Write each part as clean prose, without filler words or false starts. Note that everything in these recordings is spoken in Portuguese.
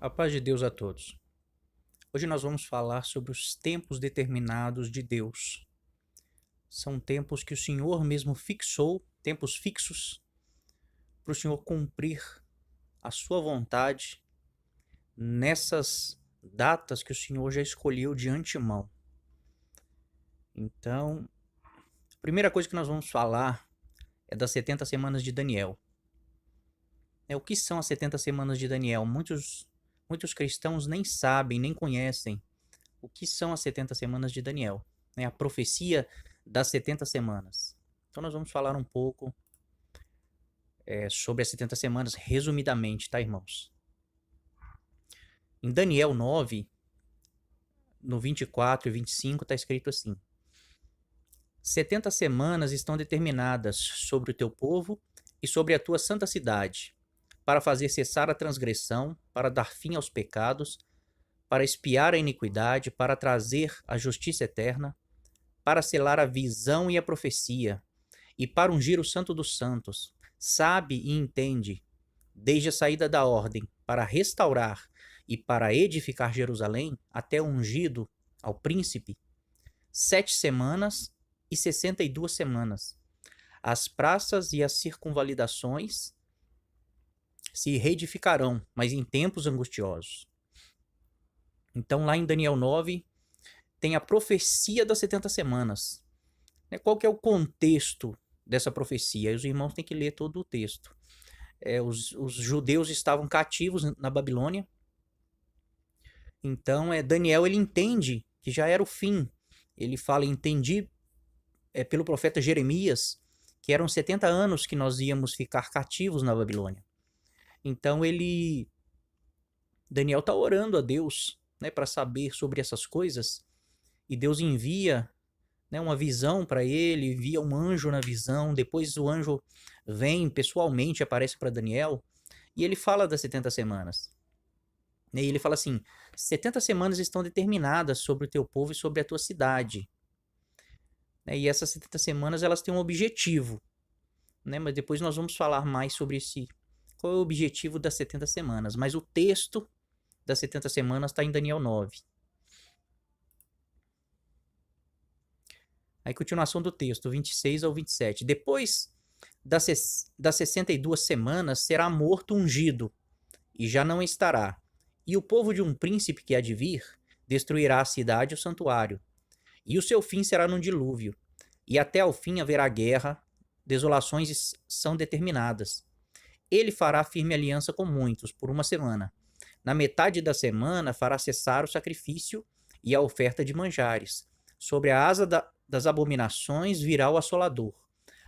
A paz de Deus a todos. Hoje nós vamos falar sobre os tempos determinados de Deus. São tempos que o Senhor mesmo fixou, tempos fixos, para o Senhor cumprir a sua vontade nessas datas que o Senhor já escolheu de antemão. Então, a primeira coisa que nós vamos falar é das 70 semanas de Daniel. O que são as 70 semanas de Daniel? Muitos cristãos nem sabem, nem conhecem o que são as 70 semanas de Daniel, a profecia das 70 semanas. Então nós vamos falar um pouco sobre as 70 semanas, resumidamente, tá, irmãos? Em Daniel 9, no 24 e 25, está escrito assim: 70 semanas estão determinadas sobre o teu povo e sobre a tua santa cidade, para fazer cessar a transgressão, para dar fim aos pecados, para expiar a iniquidade, para trazer a justiça eterna, para selar a visão e a profecia, e para ungir o santo dos santos. Sabe e entende, desde a saída da ordem, para restaurar e para edificar Jerusalém, até o ungido ao príncipe, 7 semanas e 62 semanas. As praças e as circunvalidações se reedificarão, mas em tempos angustiosos. Então, lá em Daniel 9, tem a profecia das 70 semanas. Qual que é o contexto dessa profecia? Os irmãos têm que ler todo o texto. Os judeus estavam cativos na Babilônia. Então, Daniel ele entende que já era o fim. Ele fala, entendi pelo profeta Jeremias, que eram 70 anos que nós íamos ficar cativos na Babilônia. Então, Daniel está orando a Deus, para saber sobre essas coisas. E Deus envia uma visão para ele, envia um anjo na visão. Depois o anjo vem pessoalmente, aparece para Daniel, e ele fala das 70 semanas. E ele fala assim: 70 semanas estão determinadas sobre o teu povo e sobre a tua cidade. E essas 70 semanas elas têm um objetivo. Mas depois nós vamos falar mais sobre qual é o objetivo das 70 semanas. Mas o texto das 70 semanas está em Daniel 9. Aí, continuação do texto, 26 ao 27. Depois das 62 semanas, será morto ungido, e já não estará. E o povo de um príncipe que há de vir destruirá a cidade e o santuário. E o seu fim será num dilúvio. E até ao fim haverá guerra, desolações são determinadas. Ele fará firme aliança com muitos, por uma semana. Na metade da semana fará cessar o sacrifício e a oferta de manjares. Sobre a asa das abominações virá o assolador,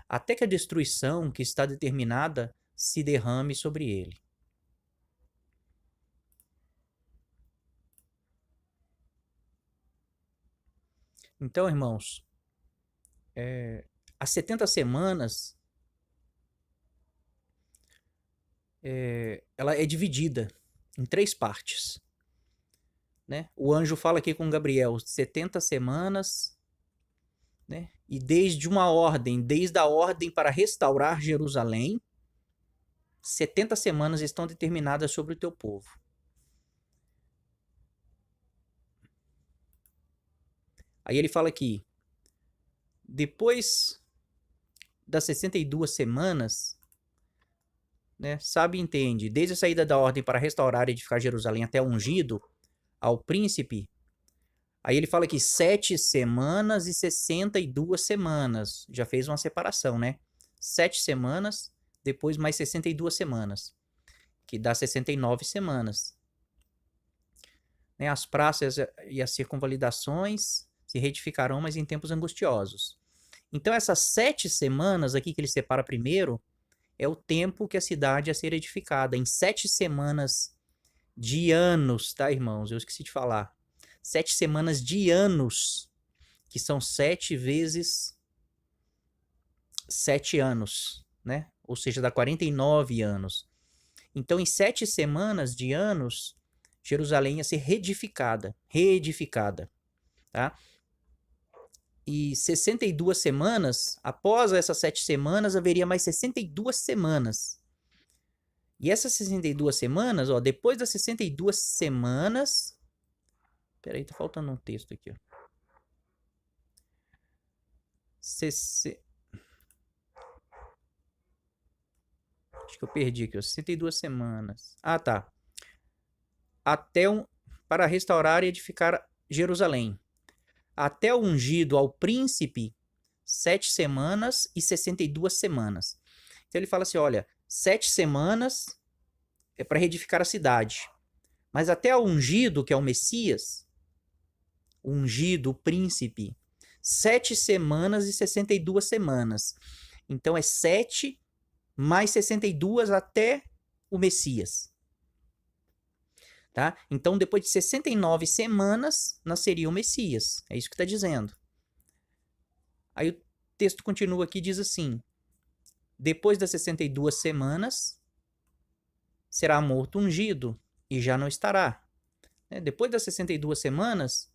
até que a destruição que está determinada se derrame sobre ele. Então, irmãos, as 70 semanas ela é dividida em 3 partes. O anjo fala aqui com Gabriel, 70 semanas, e desde a ordem para restaurar Jerusalém, 70 semanas estão determinadas sobre o teu povo. Aí ele fala aqui, depois das 62 semanas, sabe e entende, desde a saída da ordem para restaurar e edificar Jerusalém até o ungido ao príncipe. Aí ele fala aqui 7 semanas e 62 semanas. Já fez uma separação, 7 semanas, depois mais 62 semanas, que dá 69 semanas. As praças e as circunvalidações se reedificarão, mas em tempos angustiosos. Então essas 7 semanas aqui que ele separa primeiro, é o tempo que a cidade ia ser edificada. Em 7 semanas de anos, tá, irmãos? Eu esqueci de falar. 7 semanas de anos, que são 7 vezes 7 anos, Ou seja, dá 49 anos. Então, em 7 semanas de anos, Jerusalém ia ser reedificada, tá? E 62 semanas, após essas 7 semanas, haveria mais 62 semanas. E essas 62 semanas, ó, depois das 62 semanas... Peraí, tá faltando um texto aqui, ó. Acho que eu perdi aqui, ó. 62 semanas. Ah, tá. Para restaurar e edificar Jerusalém. Até o ungido ao príncipe, 7 semanas e 62 semanas. Então ele fala assim, olha, 7 semanas é para reedificar a cidade. Mas até o ungido, que é o Messias, o ungido, o príncipe, 7 semanas e 62 semanas. Então é 7 mais 62 até o Messias. Tá? Então, depois de 69 semanas, nasceria o Messias. É isso que está dizendo. Aí o texto continua aqui e diz assim: depois das 62 semanas, será morto ungido e já não estará. Depois das 62 semanas,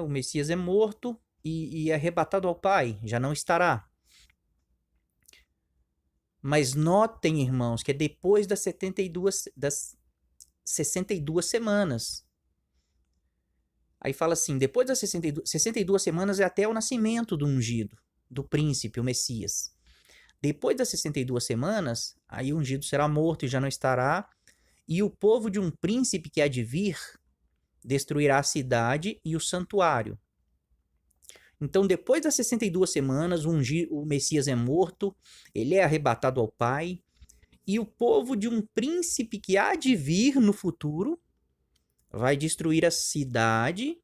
o Messias é morto e é arrebatado ao Pai, já não estará. Mas notem, irmãos, que é depois das 62 semanas. Aí fala assim, depois das 62 semanas é até o nascimento do ungido, do príncipe, o Messias. Depois das 62 semanas, aí o ungido será morto e já não estará, e o povo de um príncipe que há de vir destruirá a cidade e o santuário. Então, depois das 62 semanas, o Messias é morto, ele é arrebatado ao Pai, e o povo de um príncipe que há de vir no futuro vai destruir a cidade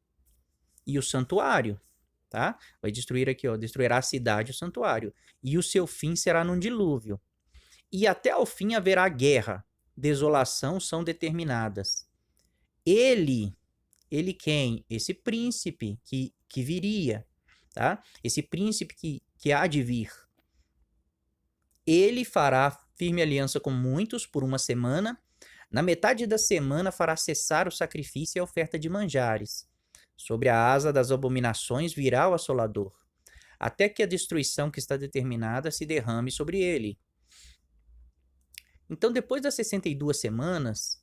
e o santuário, tá? Vai destruir aqui, ó, destruirá a cidade e o santuário. E o seu fim será num dilúvio. E até ao fim haverá guerra, desolação são determinadas. Ele quem? Esse príncipe que viria, tá? Esse príncipe que há de vir. Ele fará firme aliança com muitos por uma semana. Na metade da semana fará cessar o sacrifício e a oferta de manjares. Sobre a asa das abominações virá o assolador, até que a destruição que está determinada se derrame sobre ele. Então, depois das 62 semanas,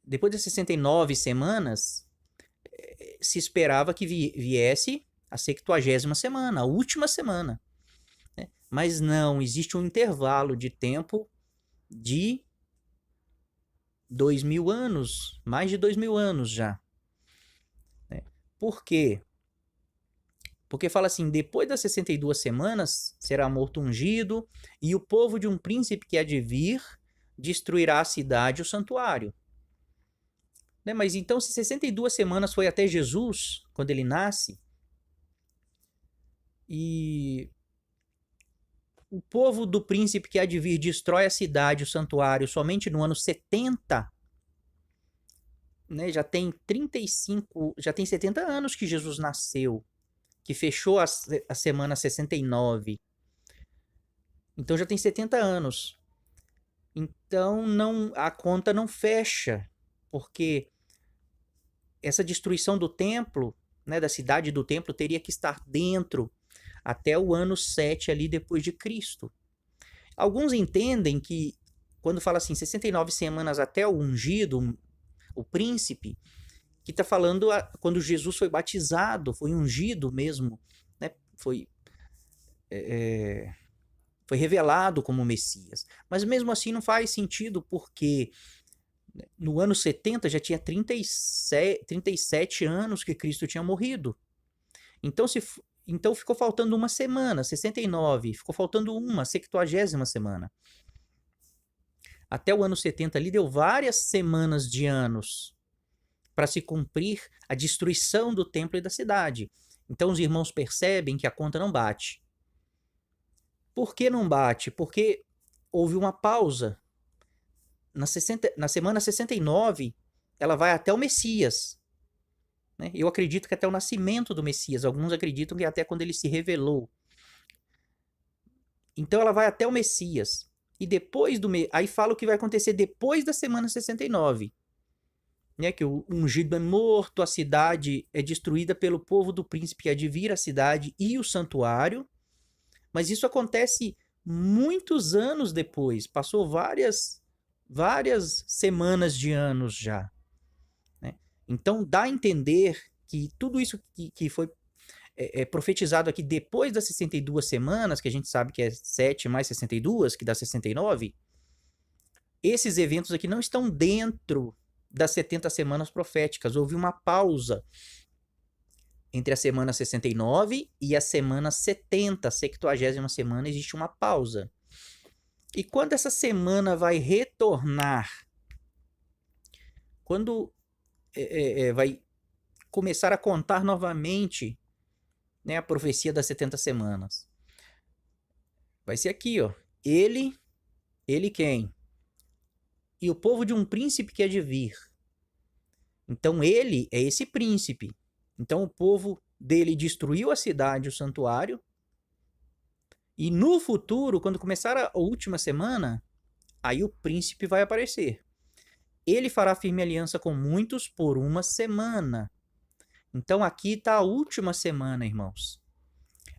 depois das 69 semanas, se esperava que viesse a 70ª semana, a última semana. Né? Mas não, existe um intervalo de tempo de 2000 anos, mais de 2000 anos já. Né? Por quê? Porque fala assim, depois das 62 semanas será morto ungido, e o povo de um príncipe que há de vir destruirá a cidade e o santuário. Né? Mas então, se 62 semanas foi até Jesus, quando ele nasce, e o povo do príncipe que há de vir destrói a cidade, o santuário, somente no ano 70, né? Já tem 70 anos que Jesus nasceu, que fechou a semana 69. Então já tem 70 anos. Então a conta não fecha, porque essa destruição do templo, né, da cidade do templo, teria que estar dentro até o ano 7 ali depois de Cristo. Alguns entendem que quando fala assim 69 semanas até o ungido, o príncipe, que está falando quando Jesus foi batizado, foi ungido mesmo, né? Foi revelado como Messias. Mas mesmo assim não faz sentido, porque no ano 70 já tinha 37 anos que Cristo tinha morrido. Então ficou faltando uma semana, 69, ficou faltando uma 70ª semana. Até o ano 70 ali deu várias semanas de anos para se cumprir a destruição do templo e da cidade. Então os irmãos percebem que a conta não bate. Por que não bate? Porque houve uma pausa. Na semana 69, ela vai até o Messias. Né? Eu acredito que até o nascimento do Messias. Alguns acreditam que até quando ele se revelou. Então ela vai até o Messias. E depois aí fala o que vai acontecer depois da semana 69. Né? Que o ungido é morto, a cidade é destruída pelo povo do príncipe que há de vir a cidade e o santuário. Mas isso acontece muitos anos depois. Passou várias várias semanas de anos já, né? Então dá a entender que tudo isso que foi profetizado aqui depois das 62 semanas, que a gente sabe que é 7 mais 62, que dá 69, esses eventos aqui não estão dentro das 70 semanas proféticas. Houve uma pausa entre a semana 69 e a semana 70, a 70ª semana, existe uma pausa. E quando essa semana vai retornar, quando vai começar a contar novamente, né, a profecia das 70 semanas, vai ser aqui, ó. Ele quem? E o povo de um príncipe que é de vir. Então ele é esse príncipe. Então o povo dele destruiu a cidade, o santuário. E no futuro, quando começar a última semana, aí o príncipe vai aparecer. Ele fará firme aliança com muitos por uma semana. Então aqui está a última semana, irmãos.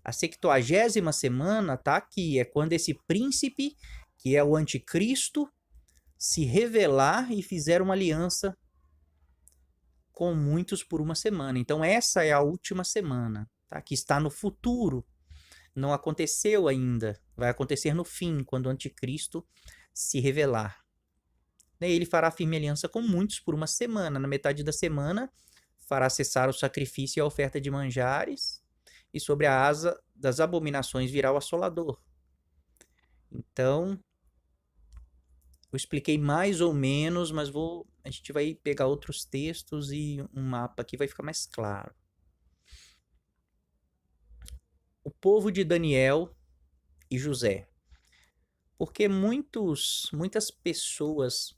A 70ª semana está aqui. É quando esse príncipe, que é o anticristo, se revelar e fizer uma aliança com muitos por uma semana. Então essa é a última semana, tá? Que está no futuro. Não aconteceu ainda. Vai acontecer no fim, quando o anticristo se revelar. Ele fará firme aliança com muitos por uma semana. Na metade da semana, fará cessar o sacrifício e a oferta de manjares, e sobre a asa das abominações virá o assolador. Então, eu expliquei mais ou menos, mas a gente vai pegar outros textos e um mapa aqui vai ficar mais claro. O povo de Daniel e José. Porque muitas pessoas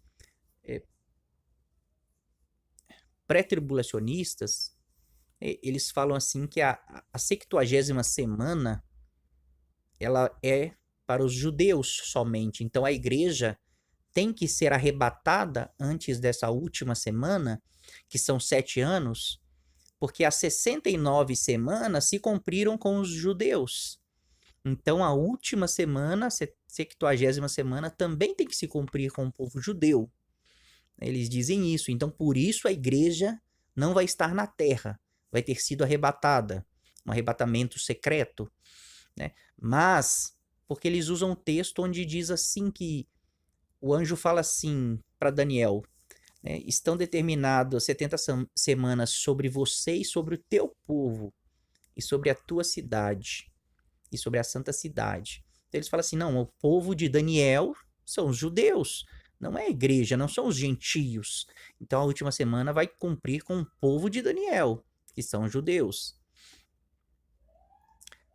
pré-tribulacionistas, eles falam assim que a 70ª semana ela é para os judeus somente. Então a igreja tem que ser arrebatada antes dessa última semana, que são 7 anos, porque as 69 semanas se cumpriram com os judeus. Então a última semana, a 70ª semana, também tem que se cumprir com o povo judeu. Eles dizem isso. Então por isso a igreja não vai estar na terra, vai ter sido arrebatada, um arrebatamento secreto, né? Mas porque eles usam um texto onde diz assim que o anjo fala assim para Daniel, né? Estão determinadas 70 semanas sobre você e sobre o teu povo, e sobre a tua cidade, e sobre a santa cidade. Então eles falam assim, não, o povo de Daniel são os judeus, não é a igreja, não são os gentios. Então a última semana vai cumprir com o povo de Daniel, que são os judeus.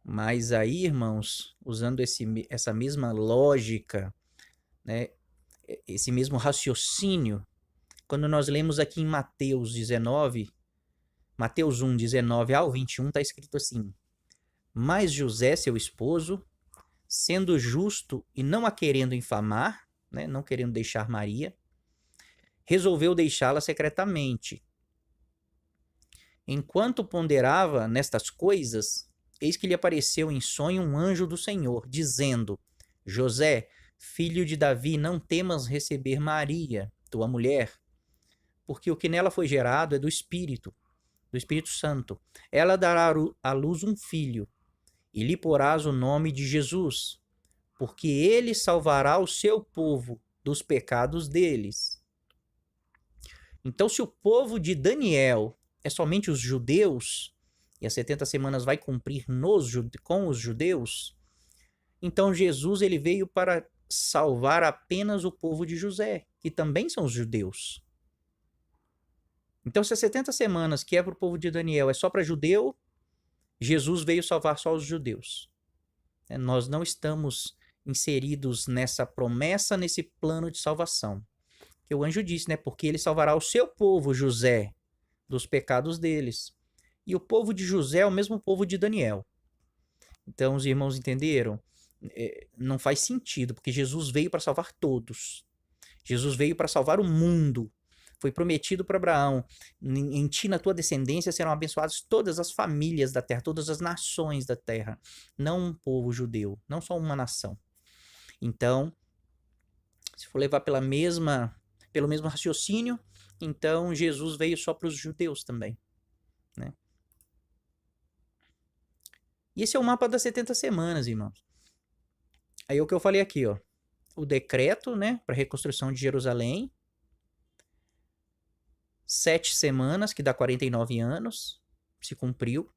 Mas aí, irmãos, usando essa mesma lógica, né, esse mesmo raciocínio, quando nós lemos aqui em Mateus 19, Mateus 1, 19 ao 21, está escrito assim: Mas José, seu esposo, sendo justo e não a querendo infamar, né, não querendo deixar Maria, resolveu deixá-la secretamente. Enquanto ponderava nestas coisas, eis que lhe apareceu em sonho um anjo do Senhor, dizendo: José, filho de Davi, não temas receber Maria, tua mulher, porque o que nela foi gerado é do Espírito Santo. Ela dará à luz um filho, e lhe porás o nome de Jesus, porque ele salvará o seu povo dos pecados deles. Então, se o povo de Daniel é somente os judeus, e as 70 semanas vai cumprir com os judeus, então Jesus ele veio para salvar apenas o povo de José, que também são os judeus. Então, se as 70 semanas que é para o povo de Daniel é só para judeu, Jesus veio salvar só os judeus. Nós não estamos inseridos nessa promessa, nesse plano de salvação. Que o anjo disse, né? Porque ele salvará o seu povo, José, dos pecados deles. E o povo de José é o mesmo povo de Daniel. Então, os irmãos entenderam? Não faz sentido, porque Jesus veio para salvar todos. Jesus veio para salvar o mundo. Foi prometido para Abraão: em ti, na tua descendência, serão abençoadas todas as famílias da terra, todas as nações da terra. Não um povo judeu, não só uma nação. Então, Se for levar pelo mesmo raciocínio, então Jesus veio só para os judeus também, né? E esse é o mapa das 70 semanas, irmãos. Aí é o que eu falei aqui, ó. O decreto, né, para a reconstrução de Jerusalém. 7 semanas, que dá 49 anos, se cumpriu.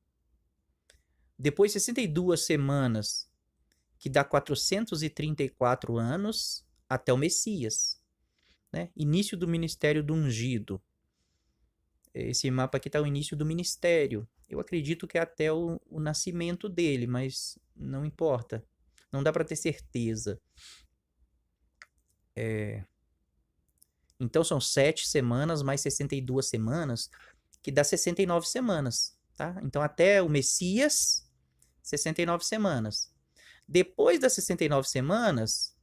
Depois 62 semanas, que dá 434 anos, até o Messias, né? Início do ministério do ungido. Esse mapa aqui está o início do ministério. Eu acredito que é até o nascimento dele, mas não importa. Não dá para ter certeza. Então são 7 semanas mais 62 semanas, que dá 69 semanas, tá? Então até o Messias, 69 semanas. Depois das 69 semanas,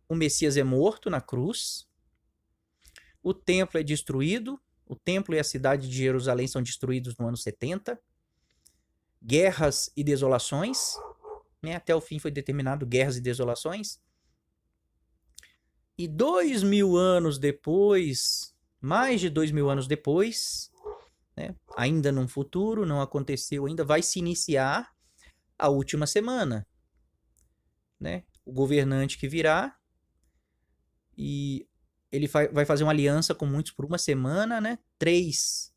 o Messias é morto na cruz, o templo é destruído, o templo e a cidade de Jerusalém são destruídos no ano 70, guerras e desolações, né? Até o fim foi determinado guerras e desolações. E 2000 anos depois, mais de 2000 anos depois, né? Ainda num futuro, não aconteceu ainda, vai se iniciar a última semana, né? O governante que virá e ele vai fazer uma aliança com muitos por uma semana, né? 3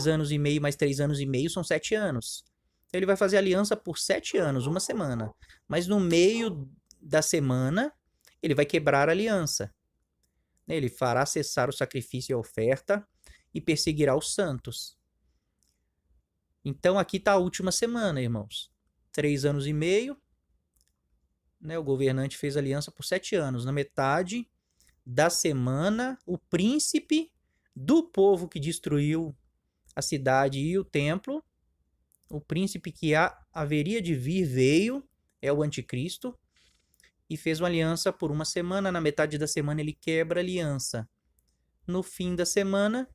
anos e meio mais 3 anos e meio são 7 anos. Ele vai fazer aliança por 7 anos, uma semana. Mas no meio da semana, ele vai quebrar a aliança. Ele fará cessar o sacrifício e a oferta e perseguirá os santos. Então aqui está a última semana, irmãos. 3 anos e meio. Né, o governante fez aliança por 7 anos. Na metade da semana, o príncipe do povo que destruiu a cidade e o templo, o príncipe que haveria de vir veio, é o anticristo, e fez uma aliança por uma semana. Na metade da semana ele quebra a aliança. No fim da semana,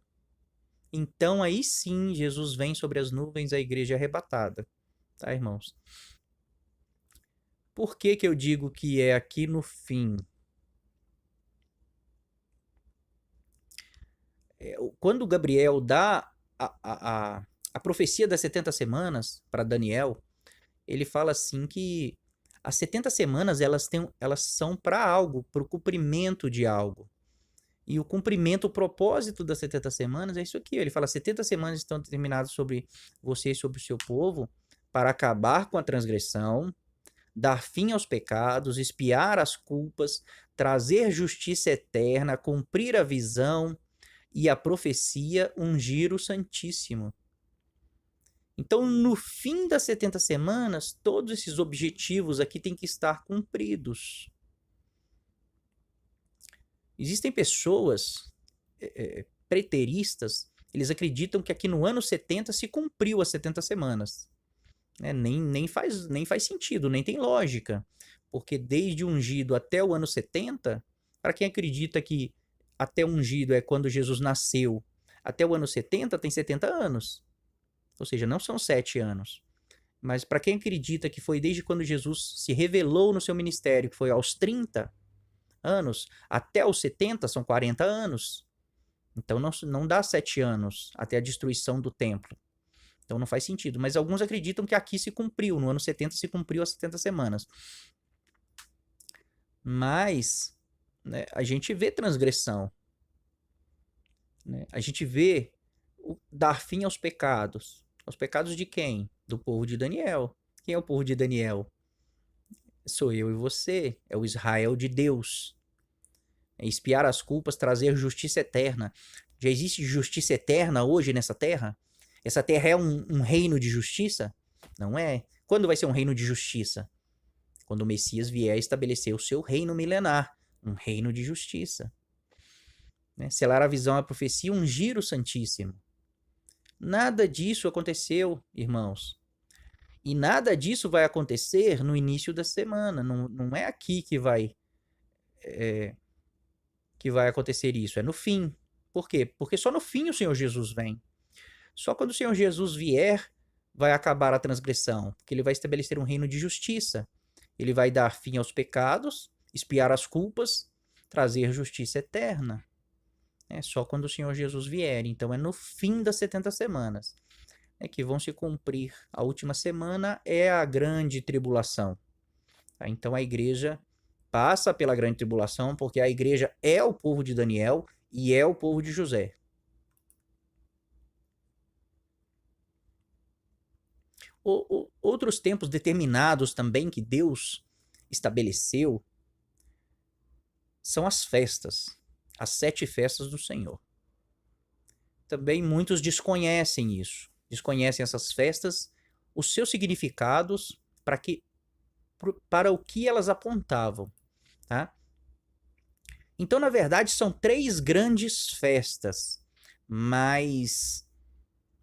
então aí sim Jesus vem sobre as nuvens, a igreja é arrebatada. Tá, irmãos? Por que eu digo que é aqui no fim? Quando Gabriel dá a profecia das 70 semanas para Daniel, ele fala assim que as 70 semanas elas são para algo, para o cumprimento de algo. E o cumprimento, o propósito das 70 semanas é isso aqui. Ele fala: 70 semanas estão determinadas sobre você e sobre o seu povo para acabar com a transgressão, dar fim aos pecados, expiar as culpas, trazer justiça eterna, cumprir a visão e a profecia, ungir o Santíssimo. Então, no fim das 70 semanas, todos esses objetivos aqui têm que estar cumpridos. Existem pessoas preteristas, eles acreditam que aqui no ano 70 se cumpriu as 70 semanas. Nem faz sentido, nem tem lógica. Porque desde o ungido até o ano 70, para quem acredita que até o ungido é quando Jesus nasceu, até o ano 70 tem 70 anos. Ou seja, não são 7 anos. Mas para quem acredita que foi desde quando Jesus se revelou no seu ministério, que foi aos 30 anos, até os 70 são 40 anos. Então não dá 7 anos até a destruição do templo. Então não faz sentido. Mas alguns acreditam que aqui se cumpriu, no ano 70 se cumpriu as 70 semanas. Mas, né, a gente vê transgressão. Né? A gente vê dar fim aos pecados. Aos pecados de quem? Do povo de Daniel. Quem é o povo de Daniel? Sou eu e você. É o Israel de Deus. É expiar as culpas, trazer justiça eterna. Já existe justiça eterna hoje nessa terra? Essa terra é um reino de justiça? Não é. Quando vai ser um reino de justiça? Quando o Messias vier estabelecer o seu reino milenar. Um reino de justiça. Né? Selar a visão, a profecia, ungir o Santíssimo. Nada disso aconteceu, irmãos. E nada disso vai acontecer no início da semana. Não é aqui que vai acontecer isso. É no fim. Por quê? Porque só no fim o Senhor Jesus vem. Só quando o Senhor Jesus vier, vai acabar a transgressão. Porque ele vai estabelecer um reino de justiça. Ele vai dar fim aos pecados expiar as culpas, trazer justiça eterna. É só quando o Senhor Jesus vier. Então é no fim das 70 semanas que vão se cumprir. A última semana é a grande tribulação. Tá? Então a igreja passa pela grande tribulação, porque a igreja é o povo de Daniel e é o povo de José. Outros tempos determinados também que Deus estabeleceu são as festas, as 7 festas do Senhor. Também muitos desconhecem isso, desconhecem essas festas, os seus significados, para o que elas apontavam. Tá? Então, na verdade, são 3 grandes festas, mas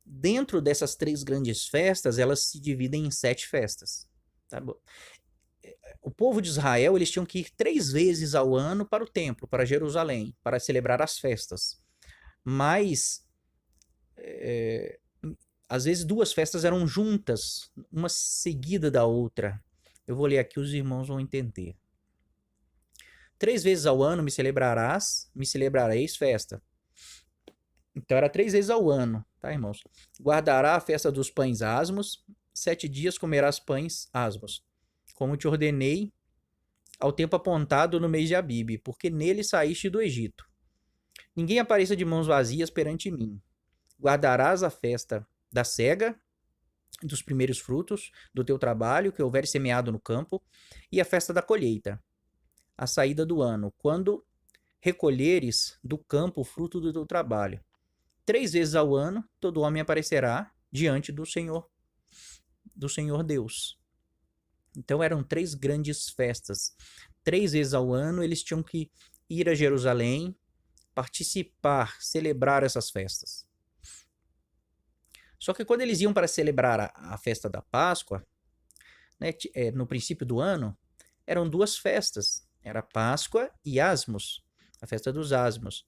dentro dessas 3 grandes festas, elas se dividem em 7 festas. Tá bom? O povo de Israel, eles tinham que ir 3 vezes ao ano para o templo, para Jerusalém, para celebrar as festas. Mas, às vezes, 2 festas eram juntas, uma seguida da outra. Eu vou ler aqui, os irmãos vão entender. 3 vezes ao ano me celebrareis festa. Então era 3 vezes ao ano, tá, irmãos? Guardará a festa dos pães asmos, 7 dias comerás pães asmos, como te ordenei ao tempo apontado no mês de Abibe, porque nele saíste do Egito. Ninguém apareça de mãos vazias perante mim. Guardarás a festa da cega, dos primeiros frutos do teu trabalho, que houver semeado no campo, e a festa da colheita, a saída do ano, quando recolheres do campo o fruto do teu trabalho. 3 vezes ao ano, todo homem aparecerá diante do Senhor Deus. Então eram 3 grandes festas. 3 vezes ao ano eles tinham que ir a Jerusalém, participar, celebrar essas festas. Só que quando eles iam para celebrar a festa da Páscoa, né, no princípio do ano, eram 2 festas. Era Páscoa e Asmos, a festa dos Asmos.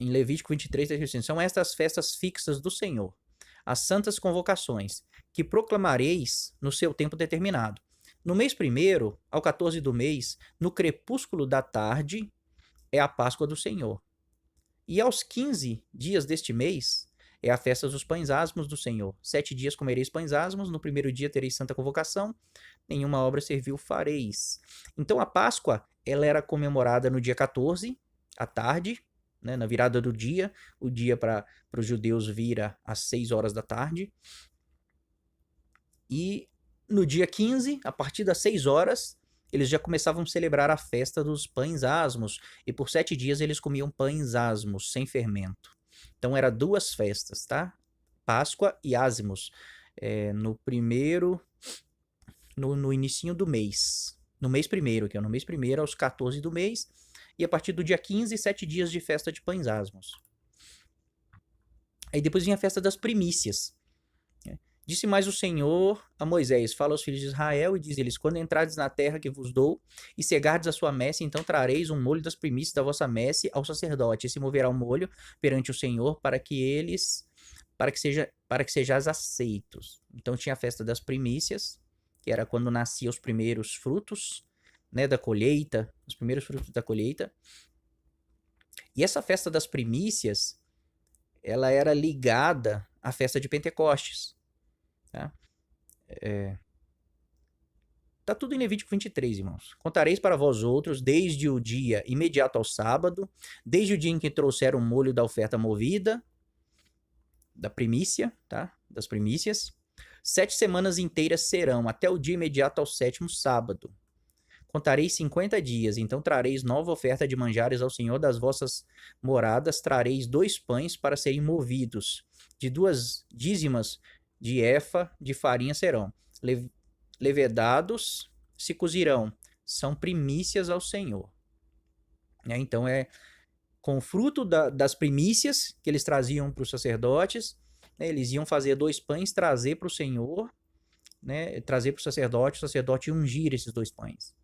Em Levítico 23, diz assim, são estas festas fixas do Senhor, as santas convocações, que proclamareis no seu tempo determinado. No mês 1º, ao 14 do mês, no crepúsculo da tarde, é a Páscoa do Senhor. E aos 15 dias deste mês, é a festa dos pães asmos do Senhor. 7 dias comereis pães asmos, no primeiro dia tereis santa convocação, nenhuma obra servil fareis. Então a Páscoa, ela era comemorada no dia 14, à tarde, né, na virada do dia. O dia para os judeus vira às 6 horas da tarde. E no dia 15, a partir das 6 horas, eles já começavam a celebrar a festa dos pães asmos. E por 7 dias eles comiam pães asmos, sem fermento. Então, eram 2 festas, tá? Páscoa e Asmos. No inicinho do mês. No mês 1º, que é no mês 1º, aos 14 do mês. E a partir do dia 15, 7 dias de festa de pães asmos. Aí depois vinha a festa das primícias. Disse mais o Senhor a Moisés, fala aos filhos de Israel e diz-lhes, quando entrardes na terra que vos dou e cegardes a sua messe, então trareis um molho das primícias da vossa messe ao sacerdote, e se moverá o molho perante o Senhor para que sejais aceitos. Então tinha a festa das primícias, que era quando nasciam os primeiros frutos, né, da colheita, os primeiros frutos da colheita. E essa festa das primícias, ela era ligada à festa de Pentecostes. Tá tudo em Levítico 23, irmãos. Contareis para vós outros desde o dia imediato ao sábado, desde o dia em que trouxeram o molho da oferta movida, da primícia, tá? Das primícias. 7 semanas inteiras serão, até o dia imediato ao 7º sábado. Contareis 50 dias, então trareis nova oferta de manjares ao Senhor das vossas moradas, trareis 2 pães para serem movidos, de 2 dízimas de efa de farinha serão. Levedados se cozirão. São primícias ao Senhor. Então, com o fruto das primícias que eles traziam para os sacerdotes, né, eles iam fazer 2 pães, trazer para o Senhor, né, trazer para o sacerdote ungir esses 2 pães.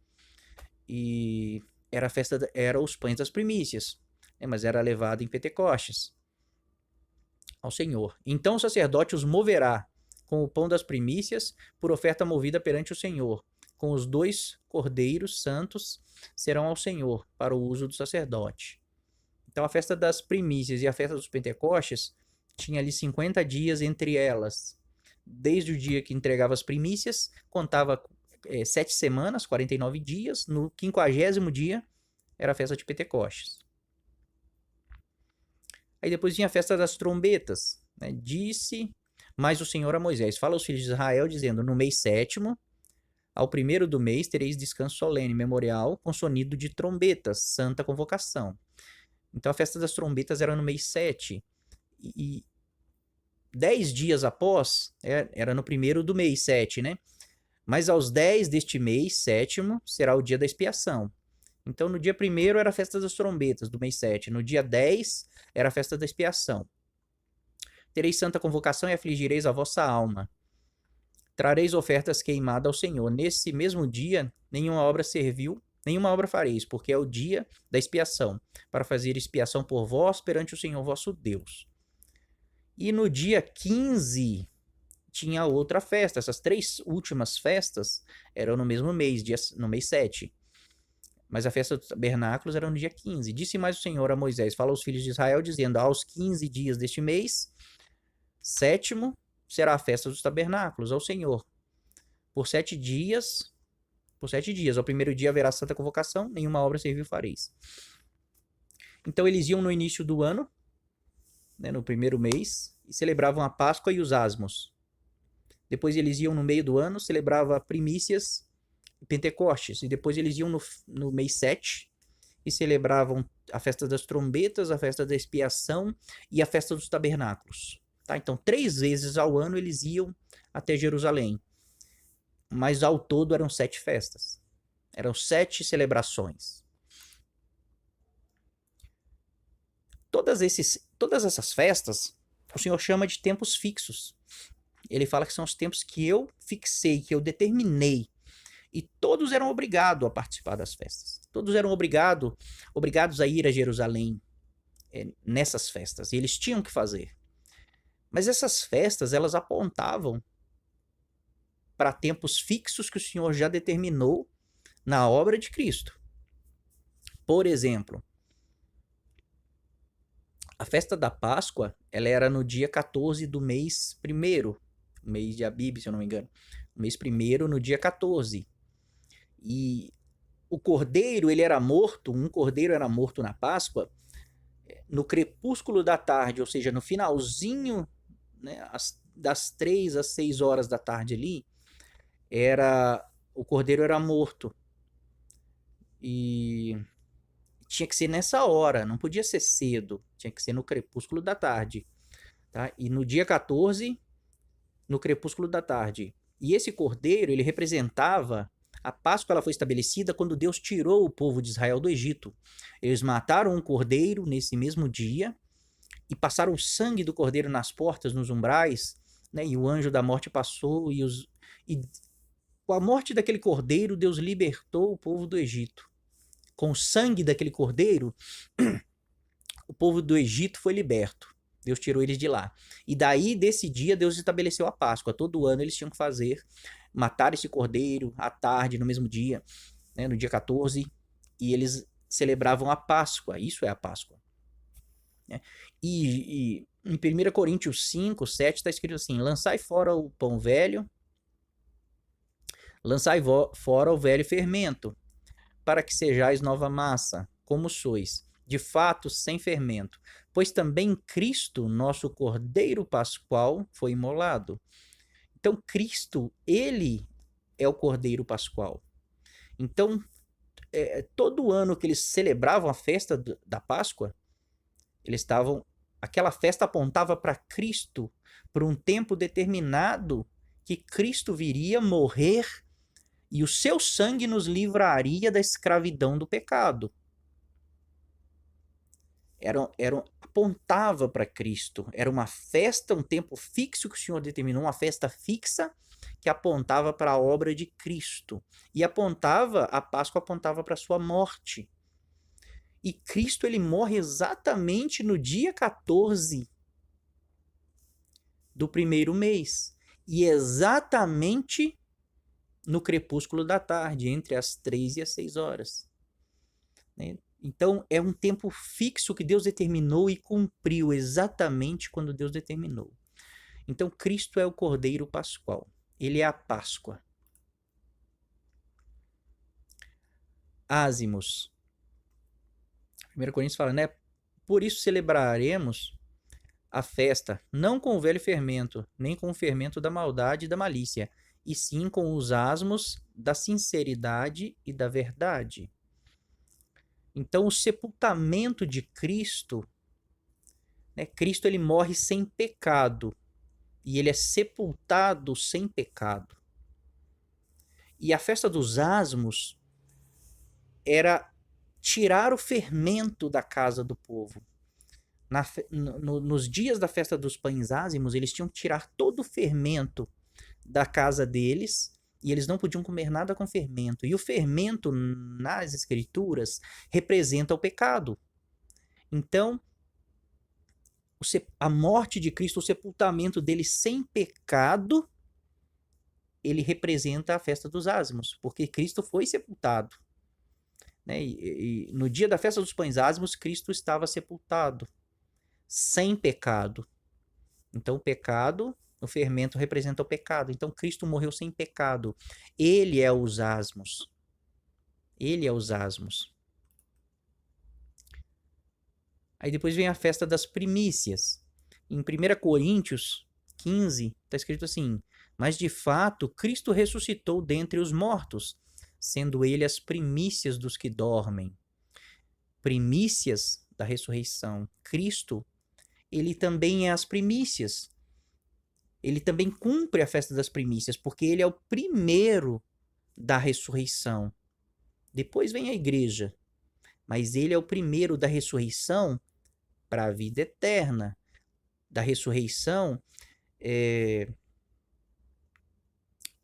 E era os pães das primícias, né, mas era levado em Pentecostes ao Senhor. Então o sacerdote os moverá com o pão das primícias por oferta movida perante o Senhor, com os 2 cordeiros santos serão ao Senhor, para o uso do sacerdote. Então, a festa das primícias e a festa dos Pentecostes tinha ali 50 dias entre elas. Desde o dia que entregava as primícias, contava 7 semanas, 49 dias. No 50º dia, era a festa de Pentecostes. Aí depois vinha a festa das trombetas. Né? Disse mais o Senhor a Moisés: fala aos filhos de Israel, dizendo: no mês 7º, ao 1º do mês, tereis descanso solene, memorial, com sonido de trombetas, santa convocação. Então a festa das trombetas era no mês 7. E 10 dias após, era no 1º do mês 7, né? Mas aos 10 deste mês 7º será o dia da expiação. Então no dia 1º era a festa das trombetas, do mês 7. No dia 10 era a festa da expiação. Tereis santa convocação e afligireis a vossa alma. Trareis ofertas queimadas ao Senhor. Nesse mesmo dia, nenhuma obra serviu, nenhuma obra fareis, porque é o dia da expiação, para fazer expiação por vós perante o Senhor vosso Deus. E no dia 15 tinha outra festa. Essas 3 últimas festas eram no mesmo mês, no mês 7. Mas a festa dos tabernáculos era no dia 15. Disse mais o Senhor a Moisés: fala aos filhos de Israel, dizendo: aos 15 dias deste mês 7º será a festa dos tabernáculos ao Senhor. Por 7 dias, ao 1º dia haverá santa convocação, nenhuma obra servil fareis. Então eles iam no início do ano, né, no 1º mês, e celebravam a Páscoa e os asmos. Depois eles iam no meio do ano, celebravam primícias e Pentecostes. E depois eles iam no mês 7 e celebravam a festa das trombetas, a festa da expiação e a festa dos tabernáculos. Tá? Então 3 vezes ao ano eles iam até Jerusalém. Mas ao todo eram 7 festas. Eram 7 celebrações. Todas essas festas, o Senhor chama de tempos fixos. Ele fala que são os tempos que eu fixei, que eu determinei. E todos eram obrigados a participar das festas. Todos eram obrigados a ir a Jerusalém nessas festas. E eles tinham que fazer. Mas essas festas, elas apontavam para tempos fixos que o Senhor já determinou na obra de Cristo. Por exemplo, a festa da Páscoa, ela era no dia 14 do mês 1º, mês de Abib, se eu não me engano. Mês 1º, no dia 14. E o cordeiro, um cordeiro era morto na Páscoa no crepúsculo da tarde, ou seja, no finalzinho, né, das 3 às 6 horas da tarde ali, o cordeiro era morto. E tinha que ser nessa hora, não podia ser cedo, tinha que ser no crepúsculo da tarde. Tá? E no dia 14, no crepúsculo da tarde. E esse cordeiro, ele representava... A Páscoa ela foi estabelecida quando Deus tirou o povo de Israel do Egito. Eles mataram um cordeiro nesse mesmo dia e passaram o sangue do cordeiro nas portas, nos umbrais, né? E o anjo da morte passou e com a morte daquele cordeiro, Deus libertou o povo do Egito. Com o sangue daquele cordeiro, o povo do Egito foi liberto. Deus tirou eles de lá. E daí, desse dia, Deus estabeleceu a Páscoa. Todo ano eles tinham que matar esse cordeiro à tarde, no mesmo dia, né, no dia 14, e eles celebravam a Páscoa. Isso é a Páscoa. Né? E em 1 Coríntios 5, 7 está escrito assim: lançai fora o pão velho, lançai fora o velho fermento, para que sejais nova massa, como sois, de fato sem fermento. Pois também Cristo, nosso Cordeiro Pascual, foi imolado. Então, Cristo, ele é o Cordeiro Pascual. Então, todo ano que eles celebravam a festa da Páscoa, aquela festa apontava para Cristo, por um tempo determinado, que Cristo viria morrer e o seu sangue nos livraria da escravidão do pecado. Apontava para Cristo. Era uma festa, um tempo fixo que o Senhor determinou, uma festa fixa que apontava para a obra de Cristo. E a Páscoa apontava para a sua morte. E Cristo, ele morre exatamente no dia 14 do 1º mês. E exatamente no crepúsculo da tarde, entre as 3 e as 6 horas. Né? Então, é um tempo fixo que Deus determinou e cumpriu exatamente quando Deus determinou. Então, Cristo é o Cordeiro Pascual. Ele é a Páscoa. Ázimos. 1 Coríntios fala, né? Por isso celebraremos a festa, não com o velho fermento, nem com o fermento da maldade e da malícia, e sim com os asmos da sinceridade e da verdade. Então, o sepultamento de Cristo, né? Cristo ele morre sem pecado e ele é sepultado sem pecado. E a festa dos asmos era tirar o fermento da casa do povo. Nos dias da festa dos pães ázimos, eles tinham que tirar todo o fermento da casa deles e eles não podiam comer nada com fermento. E o fermento, nas escrituras, representa o pecado. Então, a morte de Cristo, o sepultamento dele sem pecado, ele representa a festa dos ázimos, porque Cristo foi sepultado. Né? E no dia da festa dos pães ázimos, Cristo estava sepultado, sem pecado. Então, o pecado, o fermento representa o pecado. Então, Cristo morreu sem pecado. Ele é os asmos. Ele é os asmos. Aí depois vem a festa das primícias. Em 1 Coríntios 15, está escrito assim: mas de fato, Cristo ressuscitou dentre os mortos, sendo ele as primícias dos que dormem. Primícias da ressurreição. Cristo, ele também é as primícias. Ele também cumpre a festa das primícias, porque ele é o primeiro da ressurreição. Depois vem a igreja, mas ele é o primeiro da ressurreição para a vida eterna, da ressurreição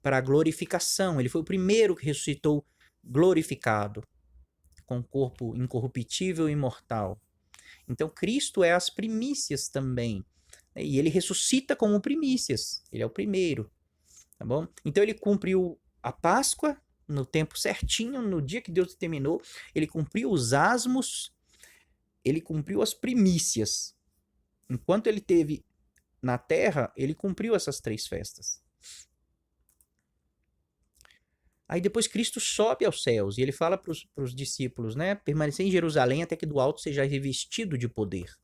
para a glorificação. Ele foi o primeiro que ressuscitou glorificado, com corpo incorruptível e imortal. Então, Cristo é as primícias também. E ele ressuscita como primícias. Ele é o primeiro. Tá bom? Então, ele cumpriu a Páscoa no tempo certinho, no dia que Deus determinou. Ele cumpriu os asmos. Ele cumpriu as primícias. Enquanto ele teve na terra, ele cumpriu essas 3 festas. Aí depois Cristo sobe aos céus e ele fala para os discípulos, né? Permanecer em Jerusalém até que do alto seja revestido de poder.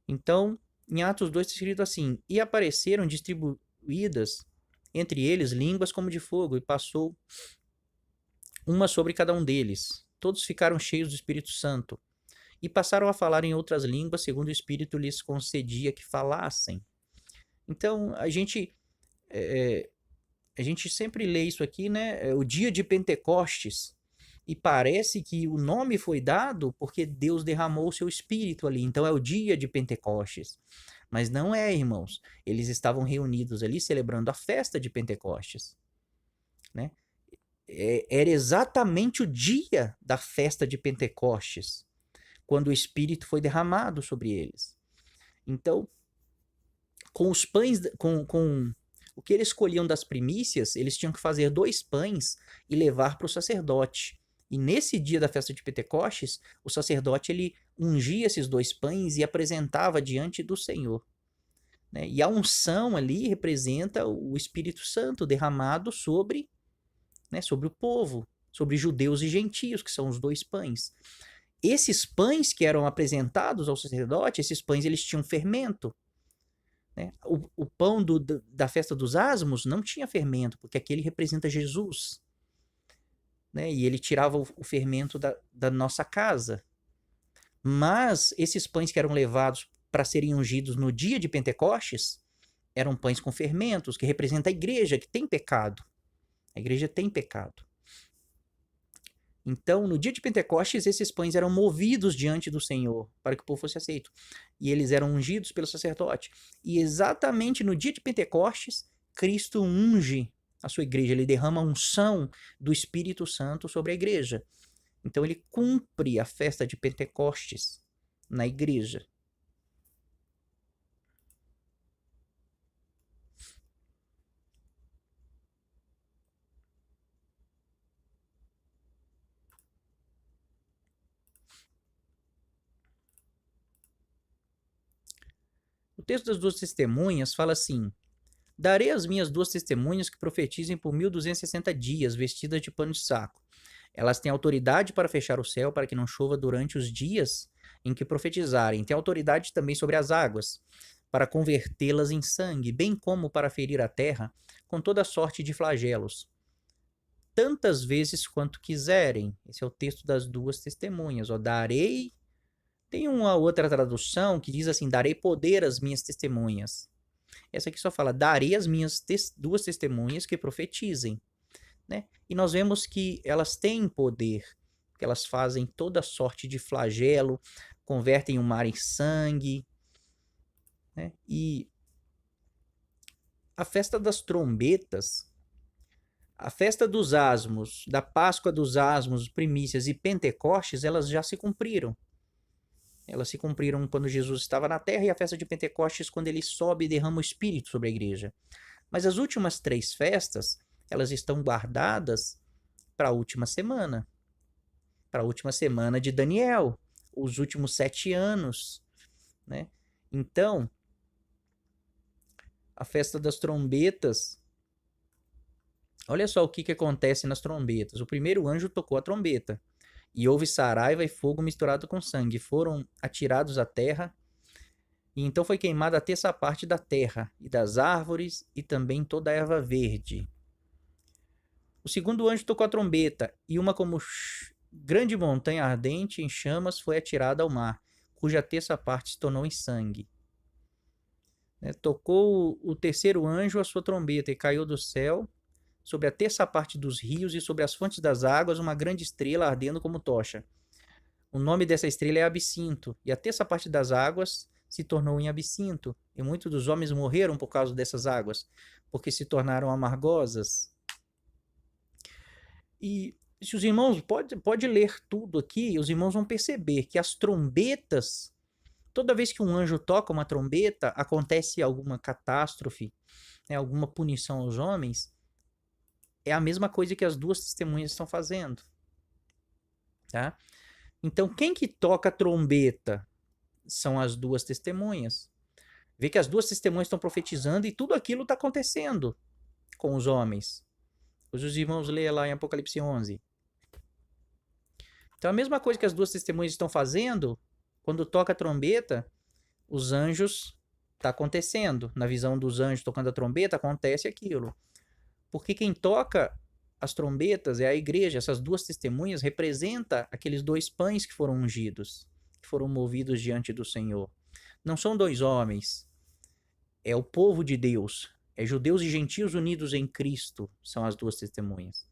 Então, em Atos 2 está escrito assim: e apareceram distribuídas entre eles línguas como de fogo, e passou uma sobre cada um deles. Todos ficaram cheios do Espírito Santo e passaram a falar em outras línguas, segundo o Espírito lhes concedia que falassem. Então, a gente sempre lê isso aqui, né? O dia de Pentecostes. E parece que o nome foi dado porque Deus derramou o seu espírito ali. Então é o dia de Pentecostes. Mas não é, irmãos. Eles estavam reunidos ali celebrando a festa de Pentecostes. Né? Era exatamente o dia da festa de Pentecostes, quando o espírito foi derramado sobre eles. Então, com os pães, com o que eles escolhiam das primícias, eles tinham que fazer 2 pães e levar para o sacerdote. E nesse dia da festa de Pentecostes, o sacerdote ele ungia esses 2 pães e apresentava diante do Senhor. Né? E a unção ali representa o Espírito Santo derramado sobre, né, sobre o povo, sobre judeus e gentios, que são os 2 pães. Esses pães que eram apresentados ao sacerdote, esses pães eles tinham fermento. Né? O pão da festa dos asmos não tinha fermento, porque aquele representa Jesus. Né? E ele tirava o fermento da nossa casa. Mas esses pães que eram levados para serem ungidos no dia de Pentecostes eram pães com fermentos, que representa a igreja, que tem pecado. A igreja tem pecado. Então, no dia de Pentecostes, esses pães eram movidos diante do Senhor, para que o povo fosse aceito. E eles eram ungidos pelo sacerdote. E exatamente no dia de Pentecostes, Cristo unge a sua igreja. Ele derrama a unção do Espírito Santo sobre a igreja. Então, ele cumpre a festa de Pentecostes na igreja. O texto das duas testemunhas fala assim: darei às minhas duas testemunhas que profetizem por 1260 dias, vestidas de pano de saco. Elas têm autoridade para fechar o céu para que não chova durante os dias em que profetizarem. Têm autoridade também sobre as águas, para convertê-las em sangue, bem como para ferir a terra com toda sorte de flagelos, tantas vezes quanto quiserem. Esse é o texto das duas testemunhas. Darei. Tem uma outra tradução que diz assim: darei poder às minhas testemunhas. Essa aqui só fala: darei às minhas duas testemunhas que profetizem. Né? E nós vemos que elas têm poder, que elas fazem toda sorte de flagelo, convertem o mar em sangue. Né? E a festa das trombetas, a festa dos asmos, da Páscoa dos asmos, primícias e Pentecostes, elas já se cumpriram. Elas se cumpriram quando Jesus estava na terra, e a festa de Pentecostes quando ele sobe e derrama o Espírito sobre a igreja. Mas as últimas 3 festas, elas estão guardadas para a última semana. Para a última semana de Daniel, os últimos 7 anos. Né? Então, a festa das trombetas, olha só o que acontece nas trombetas. O primeiro anjo tocou a trombeta, e houve saraiva e fogo misturado com sangue. Foram atirados à terra, e então foi queimada a terça parte da terra, e das árvores, e também toda a erva verde. O segundo anjo tocou a trombeta, e uma como grande montanha ardente em chamas foi atirada ao mar, cuja terça parte se tornou em sangue. Tocou o terceiro anjo a sua trombeta, e caiu do céu, sobre a terça parte dos rios e sobre as fontes das águas, uma grande estrela ardendo como tocha. O nome dessa estrela é Absinto, e a terça parte das águas se tornou em absinto, e muitos dos homens morreram por causa dessas águas, porque se tornaram amargosas. E se os irmãos, pode ler tudo aqui, os irmãos vão perceber que as trombetas, toda vez que um anjo toca uma trombeta, acontece alguma catástrofe, alguma punição aos homens, é a mesma coisa que as duas testemunhas estão fazendo. Tá? Então, quem que toca a trombeta são as duas testemunhas. Vê que as duas testemunhas estão profetizando e tudo aquilo está acontecendo com os homens. Os irmãos leem lá em Apocalipse 11. Então, a mesma coisa que as duas testemunhas estão fazendo, quando toca a trombeta, os anjos, está acontecendo. Na visão dos anjos tocando a trombeta, acontece aquilo. Porque quem toca as trombetas é a igreja. Essas duas testemunhas representam aqueles 2 pães que foram ungidos, que foram movidos diante do Senhor. Não são 2 homens, é o povo de Deus, é judeus e gentios unidos em Cristo, são as duas testemunhas.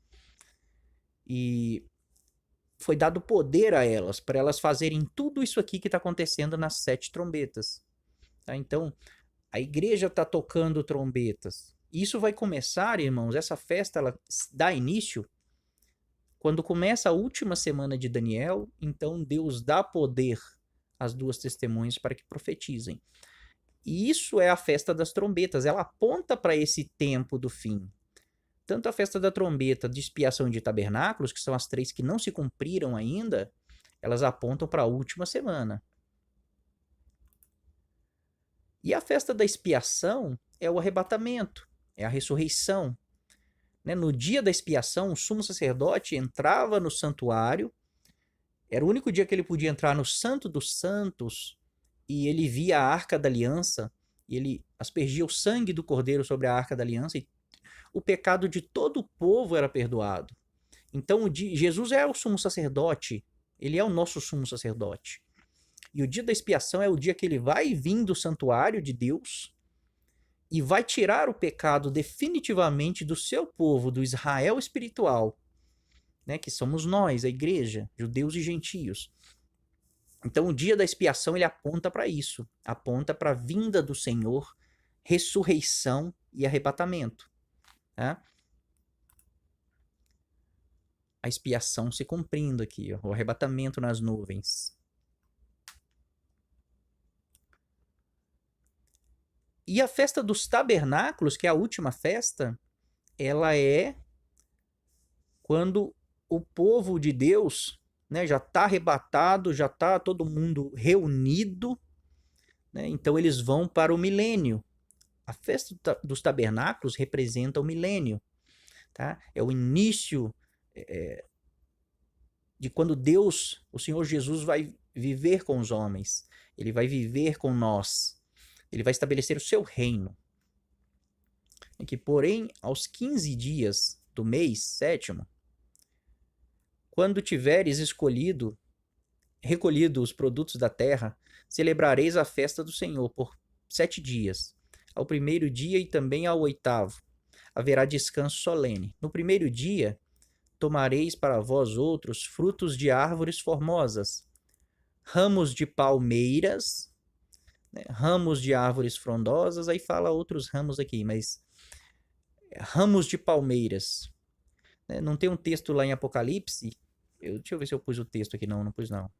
E foi dado poder a elas, para elas fazerem tudo isso aqui que está acontecendo nas 7 trombetas. Tá? Então, a igreja está tocando trombetas. Isso vai começar, irmãos, essa festa ela dá início quando começa a última semana de Daniel. Então Deus dá poder às duas testemunhas para que profetizem. E isso é a festa das trombetas, ela aponta para esse tempo do fim. Tanto a festa da trombeta de expiação de tabernáculos, que são as 3 que não se cumpriram ainda, elas apontam para a última semana. E a festa da expiação é o arrebatamento, é a ressurreição. No dia da expiação, o sumo sacerdote entrava no santuário, era o único dia que ele podia entrar no Santo dos Santos, e ele via a Arca da Aliança, e ele aspergia o sangue do Cordeiro sobre a Arca da Aliança, e o pecado de todo o povo era perdoado. Então, Jesus é o sumo sacerdote, ele é o nosso sumo sacerdote. E o dia da expiação é o dia que ele vai vir do santuário de Deus e vai tirar o pecado definitivamente do seu povo, do Israel espiritual, que somos nós, a igreja, judeus e gentios. Então, o dia da expiação ele aponta para isso, aponta para a vinda do Senhor, ressurreição e arrebatamento. Tá? A expiação se cumprindo aqui, o arrebatamento nas nuvens. E a festa dos tabernáculos, que é a última festa, ela é quando o povo de Deus já está arrebatado, já está todo mundo reunido né? Então eles vão para o milênio. A festa dos tabernáculos representa o milênio, tá? É o início de quando Deus, o Senhor Jesus, vai viver com os homens. Ele vai viver com nós. Ele vai estabelecer o seu reino. E que, porém, aos 15 dias do mês sétimo, quando tiveres recolhido os produtos da terra, celebrareis a festa do Senhor por 7 dias. Ao primeiro dia e também ao 8º haverá descanso solene. No primeiro dia tomareis para vós outros frutos de árvores formosas, ramos de palmeiras, né, ramos de árvores frondosas, aí fala outros ramos aqui, mas ramos de palmeiras. Né? Não tem um texto lá em Apocalipse, deixa eu ver se eu pus o texto aqui, não pus não.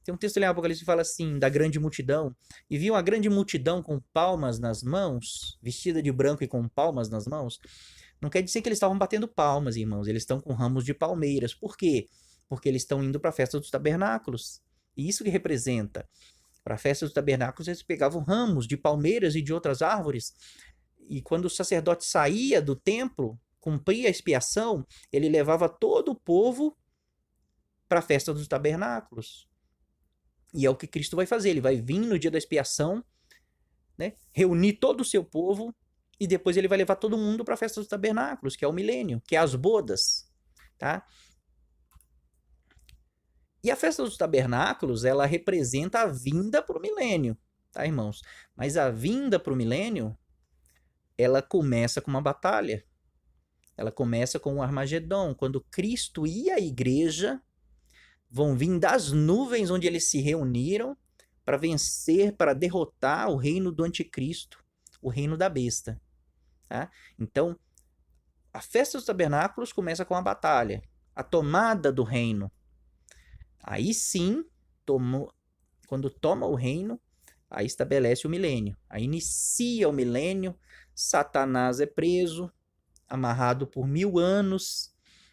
Tem um texto lá em Apocalipse que fala assim, da grande multidão, e viu uma grande multidão com palmas nas mãos, vestida de branco e com palmas nas mãos. Não quer dizer que eles estavam batendo palmas, irmãos, eles estão com ramos de palmeiras. Por quê? Porque eles estão indo para a festa dos tabernáculos. E isso que representa. Para a festa dos tabernáculos, eles pegavam ramos de palmeiras e de outras árvores, e quando o sacerdote saía do templo, cumpria a expiação, ele levava todo o povo para a festa dos tabernáculos. E é o que Cristo vai fazer. Ele vai vir no dia da expiação, né, reunir todo o seu povo, e depois ele vai levar todo mundo para a festa dos tabernáculos, que é o milênio, que é as bodas. Tá? E a festa dos tabernáculos, ela representa a vinda para o milênio. Tá, irmãos? Mas a vinda para o milênio, ela começa com uma batalha. Ela começa com o Armagedon, quando Cristo e a igreja vão vir das nuvens onde eles se reuniram para vencer, para derrotar o reino do anticristo, o reino da besta. Tá? Então, a festa dos tabernáculos começa com a batalha, a tomada do reino. Aí sim, quando toma o reino, aí estabelece o milênio. Aí inicia o milênio, Satanás é preso, amarrado por 1000 anos.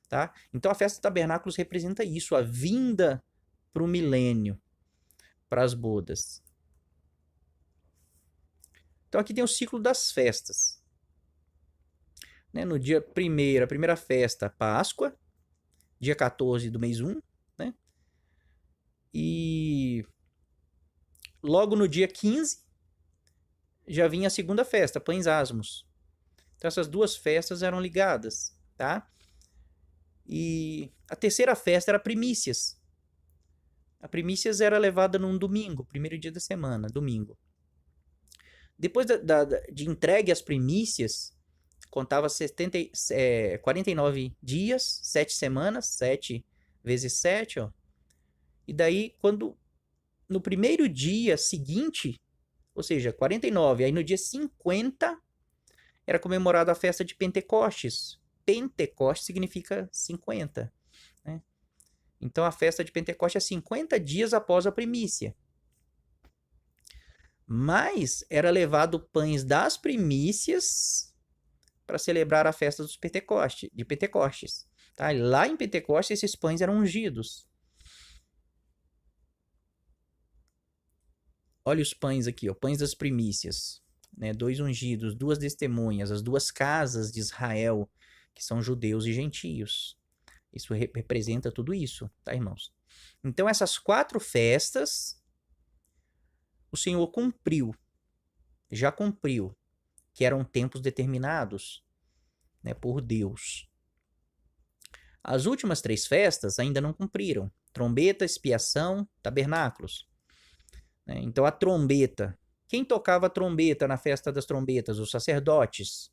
Tá? Então a festa dos tabernáculos representa isso, a vinda para o milênio, para as bodas. Então aqui tem o ciclo das festas. Né? No dia 1º, a primeira festa, Páscoa, dia 14 do mês 1. Né? E logo no dia 15, já vinha a segunda festa, Pães Asmos. Então essas duas festas eram ligadas. Tá? E a terceira festa era Primícias. A Primícias era levada num domingo, primeiro dia da semana, domingo. Depois de entregue as Primícias, contava 49 dias, 7 semanas, 7 vezes 7, ó. E daí, quando no primeiro dia seguinte, ou seja, 49, aí no dia 50, era comemorada a festa de Pentecostes. Pentecostes significa 50. Né? Então a festa de Pentecostes é 50 dias após a primícia. Mas era levado pães das primícias para celebrar a festa de Pentecostes. Tá? E lá em Pentecostes esses pães eram ungidos. Olha os pães aqui, ó, pães das primícias. Né? 2 ungidos, 2 testemunhas, as 2 casas de Israel, que são judeus e gentios. Isso representa tudo isso, tá, irmãos? Então, essas 4 festas, o Senhor já cumpriu, que eram tempos determinados, né, por Deus. As últimas 3 festas ainda não cumpriram. Trombeta, expiação, tabernáculos. Né? Então, a trombeta. Quem tocava a trombeta na festa das trombetas? Os sacerdotes.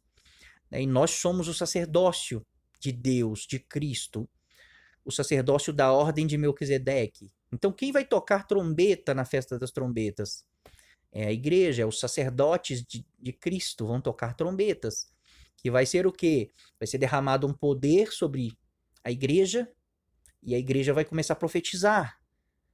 E nós somos o sacerdócio de Deus, de Cristo, o sacerdócio da ordem de Melquisedeque. Então, quem vai tocar trombeta na festa das trombetas? É a igreja, é os sacerdotes de Cristo vão tocar trombetas. Que vai ser o quê? Vai ser derramado um poder sobre a igreja, e a igreja vai começar a profetizar.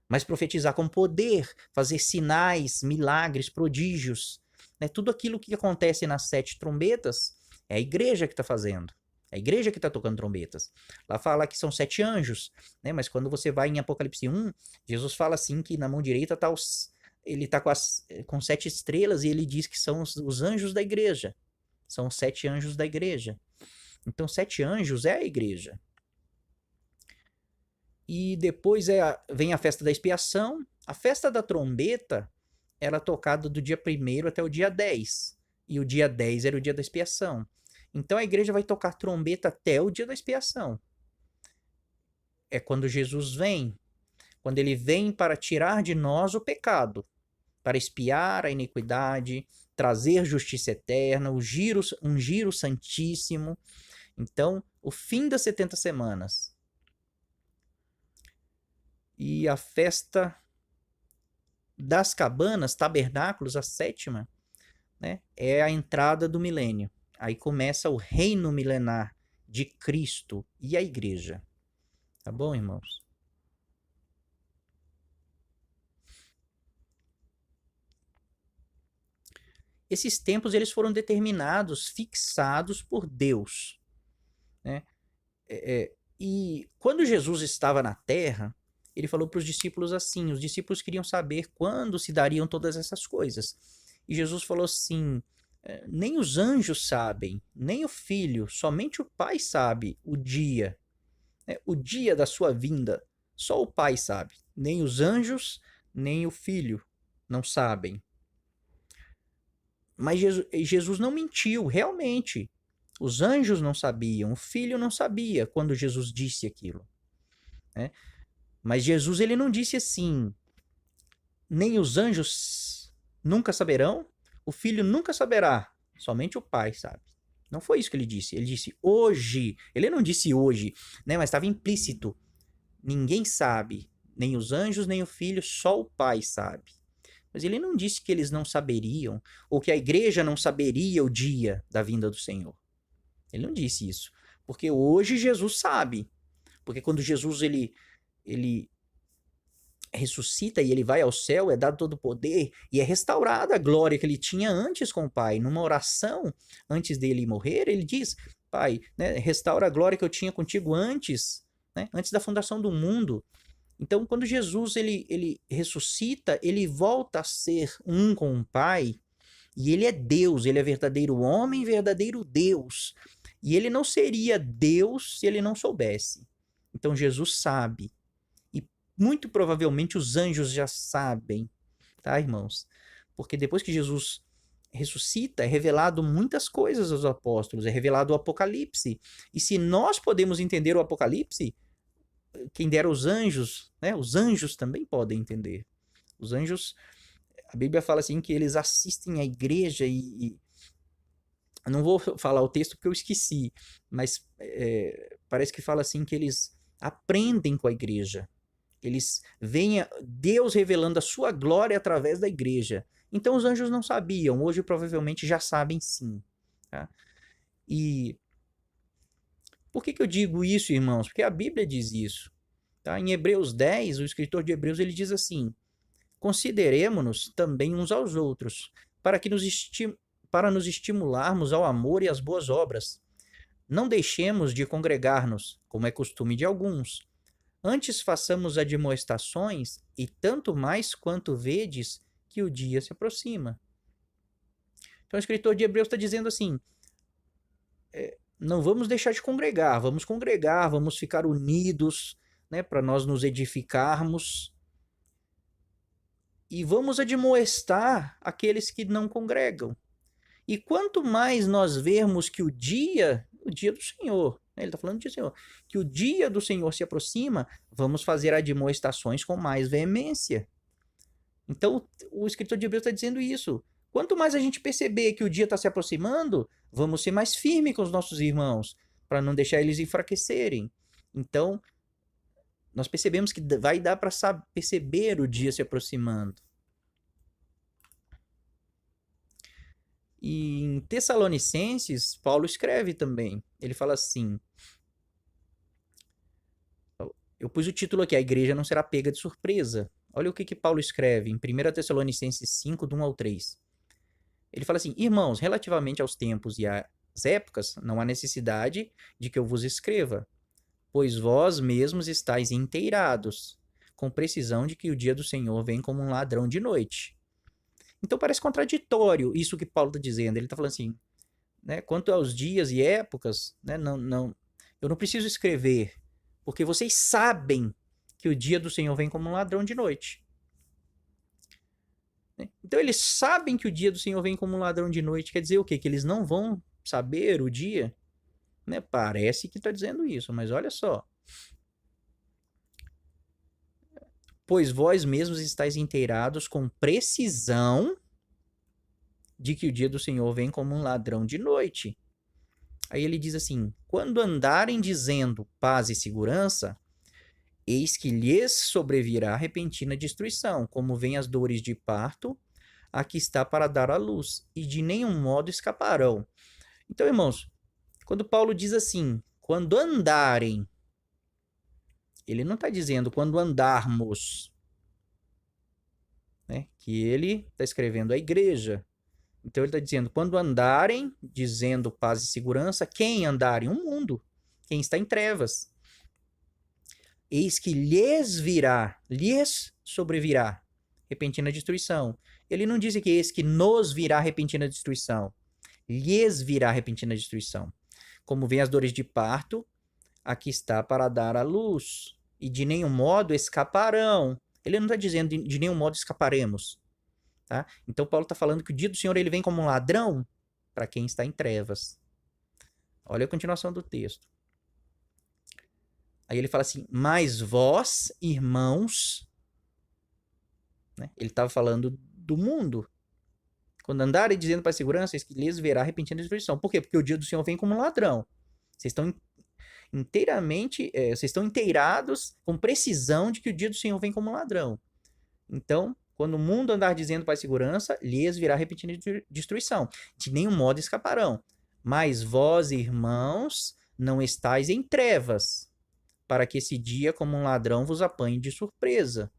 Mas profetizar com poder, fazer sinais, milagres, prodígios. Né? Tudo aquilo que acontece nas 7 trombetas, é a igreja que está fazendo. É a igreja que está tocando trombetas. Lá fala que são 7 anjos. Né? Mas quando você vai em Apocalipse 1, Jesus fala assim que na mão direita está ele está com 7 estrelas e ele diz que são os anjos da igreja. São os 7 anjos da igreja. Então, 7 anjos é a igreja. E depois vem a festa da expiação. A festa da trombeta era tocada do dia 1º até o dia 10. E o dia 10 era o dia da expiação. Então a igreja vai tocar trombeta até o dia da expiação. É quando Jesus vem. Quando ele vem para tirar de nós o pecado, para expiar a iniquidade, trazer justiça eterna, um giro santíssimo. Então, o fim das 70 semanas. E a festa das cabanas, tabernáculos, a 7ª, né, é a entrada do milênio. Aí começa o reino milenar de Cristo e a igreja. Tá bom, irmãos? Esses tempos eles foram determinados, fixados por Deus, né? E quando Jesus estava na terra, ele falou para os discípulos assim, os discípulos queriam saber quando se dariam todas essas coisas. E Jesus falou assim, nem os anjos sabem, nem o Filho, somente o Pai sabe o dia da sua vinda. Só o Pai sabe, nem os anjos, nem o Filho não sabem. Mas Jesus não mentiu, realmente. Os anjos não sabiam, o Filho não sabia quando Jesus disse aquilo, né? Mas Jesus ele não disse assim, nem os anjos nunca saberão, o Filho nunca saberá, somente o Pai sabe. Não foi isso que ele disse. Ele disse hoje. Ele não disse hoje, né? Mas estava implícito. Ninguém sabe, nem os anjos, nem o Filho, só o Pai sabe. Mas ele não disse que eles não saberiam, ou que a igreja não saberia o dia da vinda do Senhor. Ele não disse isso. Porque hoje Jesus sabe. Porque quando Jesus ele ressuscita e ele vai ao céu, é dado todo o poder e é restaurada a glória que ele tinha antes com o Pai. Numa oração, antes dele morrer, ele diz, Pai, né, restaura a glória que eu tinha contigo antes, né, antes da fundação do mundo. Então, quando Jesus ele ressuscita, ele volta a ser um com o Pai, e ele é Deus, ele é verdadeiro homem, verdadeiro Deus. E ele não seria Deus se ele não soubesse. Então, Jesus sabe. E muito provavelmente os anjos já sabem, tá, irmãos? Porque depois que Jesus ressuscita, é revelado muitas coisas aos apóstolos, é revelado o Apocalipse. E se nós podemos entender o Apocalipse, quem dera os anjos, né? Os anjos também podem entender. Os anjos, a Bíblia fala assim que eles assistem à igreja e não vou falar o texto porque eu esqueci, mas parece que fala assim que eles aprendem com a igreja. Eles veem Deus revelando a sua glória através da igreja. Então os anjos não sabiam, hoje provavelmente já sabem sim. Tá? E por que eu digo isso, irmãos? Porque a Bíblia diz isso. Tá? Em Hebreus 10, o escritor de Hebreus ele diz assim, consideremo-nos também uns aos outros, para nos estimularmos ao amor e às boas obras. Não deixemos de congregar-nos, como é costume de alguns. Antes façamos admoestações, e tanto mais quanto vedes que o dia se aproxima. Então o escritor de Hebreus está dizendo assim, não vamos deixar de congregar, vamos ficar unidos, né, para nós nos edificarmos. E vamos admoestar aqueles que não congregam. E quanto mais nós vermos que o dia do Senhor, né, ele está falando do dia do Senhor, que o dia do Senhor se aproxima, vamos fazer admoestações com mais veemência. Então, o escritor de Hebreus está dizendo isso. Quanto mais a gente perceber que o dia está se aproximando, vamos ser mais firmes com os nossos irmãos, para não deixar eles enfraquecerem. Então, nós percebemos que vai dar para perceber o dia se aproximando. E em Tessalonicenses, Paulo escreve também. Ele fala assim, eu pus o título aqui, a igreja não será pega de surpresa. Olha o que Paulo escreve em 1 Tessalonicenses 5, do 1 ao 3. Ele fala assim, irmãos, relativamente aos tempos e às épocas, não há necessidade de que eu vos escreva, pois vós mesmos estáis inteirados, com precisão de que o dia do Senhor vem como um ladrão de noite. Então parece contraditório isso que Paulo está dizendo. Ele está falando assim, né, quanto aos dias e épocas, né, eu não preciso escrever, porque vocês sabem que o dia do Senhor vem como um ladrão de noite. Então eles sabem que o dia do Senhor vem como um ladrão de noite. Quer dizer o quê? Que eles não vão saber o dia? Né? Parece que está dizendo isso, mas olha só. Pois vós mesmos estáis inteirados com precisão de que o dia do Senhor vem como um ladrão de noite. Aí ele diz assim, quando andarem dizendo paz e segurança, eis que lhes sobrevirá repentina destruição, como vêm as dores de parto, aqui está para dar à luz, e de nenhum modo escaparão. Então, irmãos, quando Paulo diz assim, quando andarem, ele não está dizendo quando andarmos, né? Que ele está escrevendo a igreja. Então ele está dizendo, quando andarem, dizendo paz e segurança, quem andarem? O mundo, quem está em trevas. Eis que lhes sobrevirá repentina destruição. Ele não diz que eis que nos virá repentina destruição. Lhes virá repentina destruição. Como vêm as dores de parto, aqui está para dar à luz, e de nenhum modo escaparão. Ele não está dizendo de nenhum modo escaparemos. Tá? Então Paulo está falando que o dia do Senhor ele vem como um ladrão para quem está em trevas. Olha a continuação do texto. Aí ele fala assim, mas vós, irmãos, né? Ele estava falando do mundo. Quando andarem dizendo para a segurança, que lhes verá repentina destruição. Por quê? Porque o dia do Senhor vem como um ladrão. Vocês estão vocês estão inteirados com precisão de que o dia do Senhor vem como um ladrão. Então, quando o mundo andar dizendo para a segurança, lhes virá repentina destruição. De nenhum modo escaparão. Mas vós, irmãos, não estáis em trevas, para que esse dia, como um ladrão, vos apanhe de surpresa.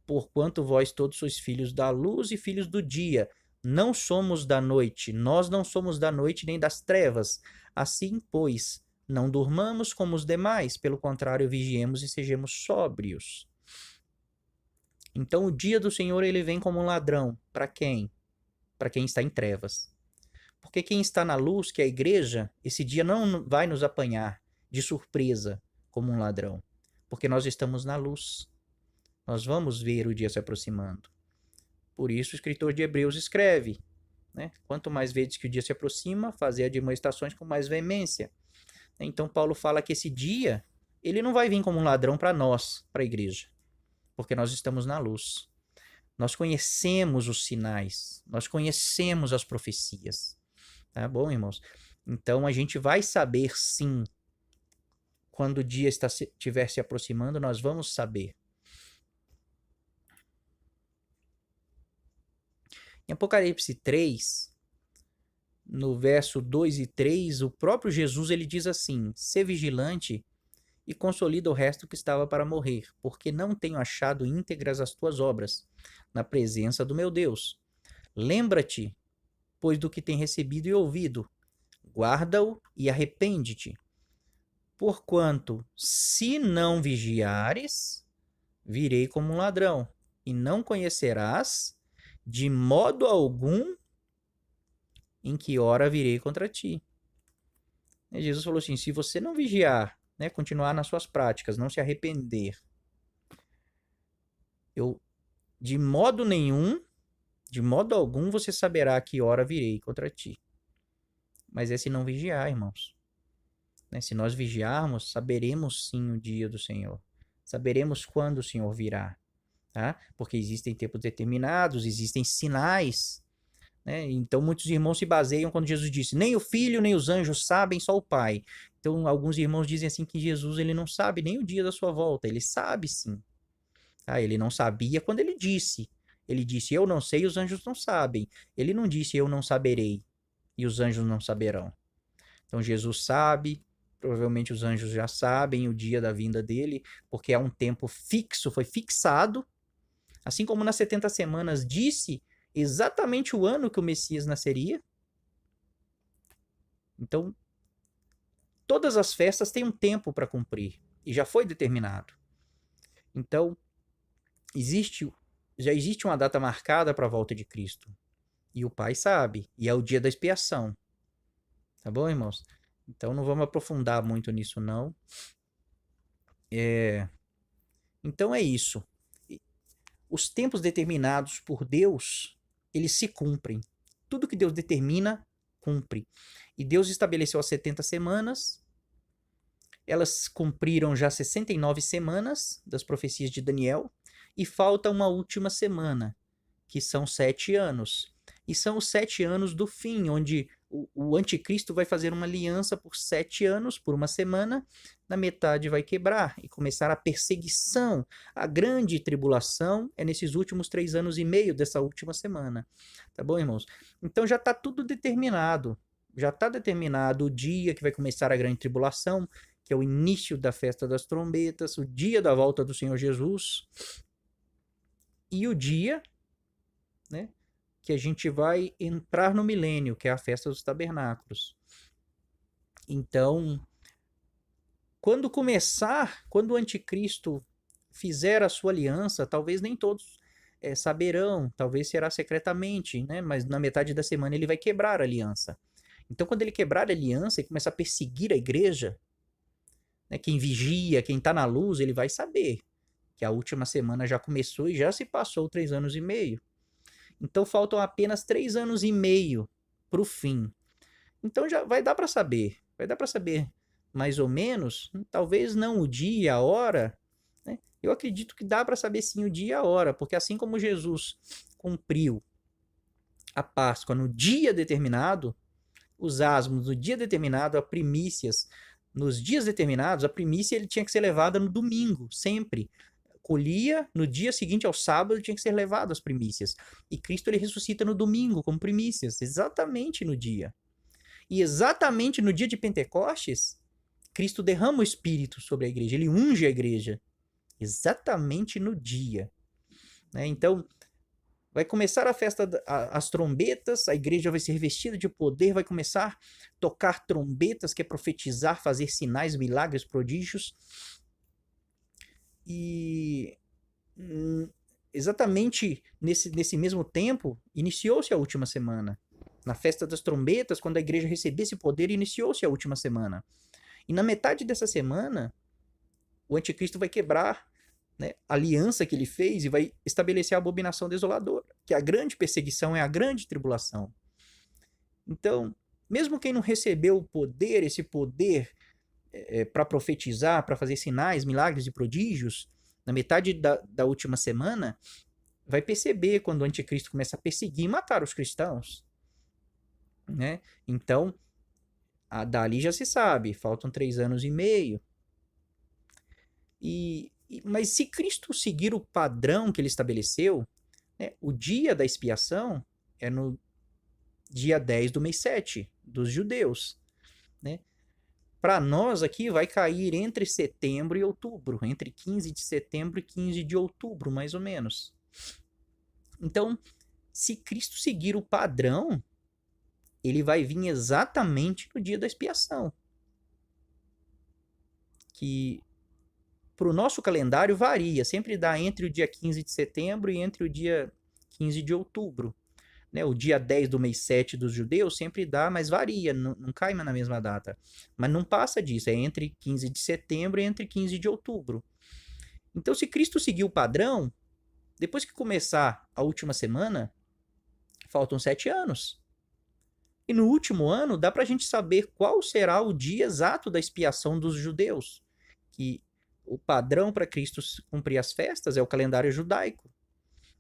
Porquanto vós todos sois filhos da luz e filhos do dia. Não somos da noite, nós não somos da noite nem das trevas. Assim, pois, não durmamos como os demais, pelo contrário, vigiemos e sejamos sóbrios. Então, o dia do Senhor ele vem como um ladrão. Para quem? Para quem está em trevas. Porque quem está na luz, que é a igreja, esse dia não vai nos apanhar de surpresa como um ladrão. Porque nós estamos na luz. Nós vamos ver o dia se aproximando. Por isso o escritor de Hebreus escreve, né? Quanto mais vezes que o dia se aproxima, fazer admoestações com mais veemência. Então Paulo fala que esse dia, ele não vai vir como um ladrão para nós, para a igreja. Porque nós estamos na luz. Nós conhecemos os sinais. Nós conhecemos as profecias. Tá bom, irmãos? Então a gente vai saber sim. Quando o dia estiver se aproximando, nós vamos saber. Em Apocalipse 3, no verso 2 e 3, o próprio Jesus ele diz assim: "Sê vigilante e consolida o resto que estava para morrer, porque não tenho achado íntegras as tuas obras na presença do meu Deus. Lembra-te, pois, do que tem recebido e ouvido, guarda-o e arrepende-te. Porquanto, se não vigiares, virei como um ladrão, e não conhecerás de modo algum em que hora virei contra ti." E Jesus falou assim, se você não vigiar, né, continuar nas suas práticas, não se arrepender, de modo nenhum, de modo algum, você saberá que hora virei contra ti. Mas é se não vigiar, irmãos. Né? Se nós vigiarmos, saberemos sim o dia do Senhor. Saberemos quando o Senhor virá. Tá? Porque existem tempos determinados, existem sinais. Né? Então, muitos irmãos se baseiam quando Jesus disse, nem o Filho, nem os anjos sabem, só o Pai. Então, alguns irmãos dizem assim que Jesus ele não sabe nem o dia da sua volta. Ele sabe sim. Tá? Ele não sabia quando ele disse. Ele disse, eu não sei, os anjos não sabem. Ele não disse, eu não saberei, e os anjos não saberão. Então, Jesus sabe, provavelmente os anjos já sabem o dia da vinda dele, porque é um tempo fixo, foi fixado. Assim como nas 70 semanas disse exatamente o ano que o Messias nasceria. Então, todas as festas têm um tempo para cumprir, e já foi determinado. Então, já existe uma data marcada para a volta de Cristo. E o Pai sabe. E é o dia da expiação. Tá bom, irmãos? Então, não vamos aprofundar muito nisso, não. Então, é isso. Os tempos determinados por Deus, eles se cumprem. Tudo que Deus determina, cumpre. E Deus estabeleceu as 70 semanas. Elas cumpriram já 69 semanas das profecias de Daniel. E falta uma última semana, que são 7 anos. E são os 7 anos do fim, onde o anticristo vai fazer uma aliança por 7 anos, por uma semana, na metade vai quebrar e começar a perseguição. A grande tribulação é nesses últimos 3 anos e meio dessa última semana. Tá bom, irmãos? Então já está tudo determinado. Já está determinado o dia que vai começar a grande tribulação, que é o início da festa das trombetas, o dia da volta do Senhor Jesus, e o dia, né, que a gente vai entrar no milênio, que é a festa dos tabernáculos. Então, quando o anticristo fizer a sua aliança, talvez nem todos saberão, talvez será secretamente, né, mas na metade da semana ele vai quebrar a aliança. Então, quando ele quebrar a aliança e começar a perseguir a igreja, né, quem vigia, quem está na luz, ele vai saber que a última semana já começou e já se passou 3 anos e meio. Então faltam apenas 3 anos e meio para o fim. Então já vai dar para saber. Vai dar para saber mais ou menos, talvez não o dia, a hora, né? Eu acredito que dá para saber sim o dia e a hora, porque assim como Jesus cumpriu a Páscoa no dia determinado, os asmos no dia determinado, a primícias nos dias determinados, a primícia ele tinha que ser levada no domingo, sempre. Colhia, no dia seguinte ao sábado tinha que ser levado as primícias. E Cristo ele ressuscita no domingo como primícias, exatamente no dia. E exatamente no dia de Pentecostes, Cristo derrama o Espírito sobre a igreja, ele unge a igreja. Exatamente no dia. Né? Então, vai começar a festa, as trombetas, a igreja vai ser revestida de poder, vai começar a tocar trombetas, que é profetizar, fazer sinais, milagres, prodígios. E exatamente nesse mesmo tempo, iniciou-se a última semana. Na festa das trombetas, quando a igreja recebesse poder, iniciou-se a última semana. E na metade dessa semana, o anticristo vai quebrar, né, a aliança que ele fez e vai estabelecer a abominação desoladora, que a grande perseguição é a grande tribulação. Então, mesmo quem não recebeu o poder, esse poder para profetizar, para fazer sinais, milagres e prodígios, na metade da última semana, vai perceber quando o anticristo começa a perseguir e matar os cristãos. Né? Então, dali já se sabe, faltam 3 anos e meio. Mas se Cristo seguir o padrão que ele estabeleceu, né, o dia da expiação é no dia 10 do mês 7, dos judeus. Né? Para nós aqui vai cair entre setembro e outubro, entre 15 de setembro e 15 de outubro, mais ou menos. Então, se Cristo seguir o padrão, ele vai vir exatamente no dia da expiação. Que para o nosso calendário varia, sempre dá entre o dia 15 de setembro e entre o dia 15 de outubro. Né? O dia 10 do mês 7 dos judeus sempre dá, mas varia, não cai na mesma data. Mas não passa disso, é entre 15 de setembro e entre 15 de outubro. Então, se Cristo seguir o padrão, depois que começar a última semana, faltam 7 anos. E no último ano, dá para a gente saber qual será o dia exato da expiação dos judeus. Que o padrão para Cristo cumprir as festas é o calendário judaico.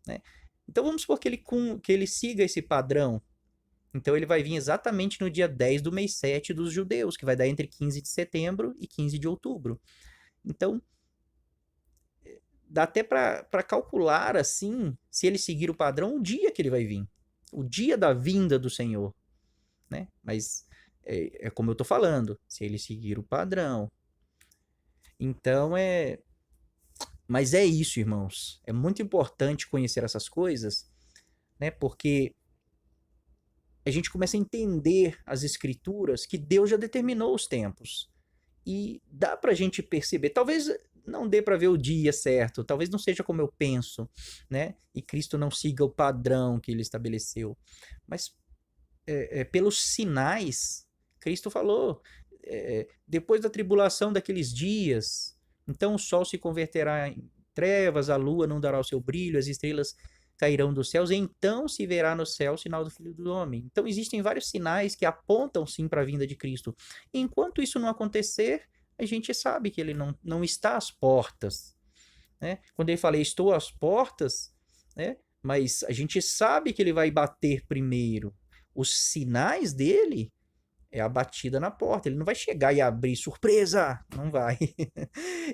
Né? Então vamos supor que ele siga esse padrão. Então ele vai vir exatamente no dia 10 do mês 7 dos judeus, que vai dar entre 15 de setembro e 15 de outubro. Então, dá até para calcular, assim, se ele seguir o padrão, o dia que ele vai vir. O dia da vinda do Senhor. Né? Mas é como eu estou falando, se ele seguir o padrão. Então Mas é isso, irmãos. É muito importante conhecer essas coisas, né? Porque a gente começa a entender as escrituras que Deus já determinou os tempos. E dá pra gente perceber, talvez não dê para ver o dia certo, talvez não seja como eu penso, né? E Cristo não siga o padrão que ele estabeleceu. Mas pelos sinais, Cristo falou, depois da tribulação daqueles dias, então o sol se converterá em trevas, a lua não dará o seu brilho, as estrelas cairão dos céus, e então se verá no céu o sinal do Filho do Homem. Então existem vários sinais que apontam sim para a vinda de Cristo. Enquanto isso não acontecer, a gente sabe que ele não está às portas, né? Quando ele fala, estou às portas, né? Mas a gente sabe que ele vai bater primeiro. Os sinais dele é a batida na porta. Ele não vai chegar e abrir, surpresa! Não vai.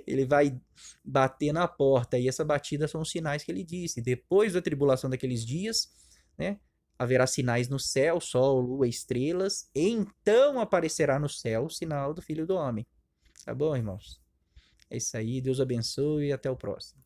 Ele vai bater na porta. E essa batida são os sinais que ele disse. Depois da tribulação daqueles dias, né? Haverá sinais no céu, sol, lua, estrelas. E então aparecerá no céu o sinal do Filho do Homem. Tá bom, irmãos? É isso aí. Deus abençoe e até o próximo.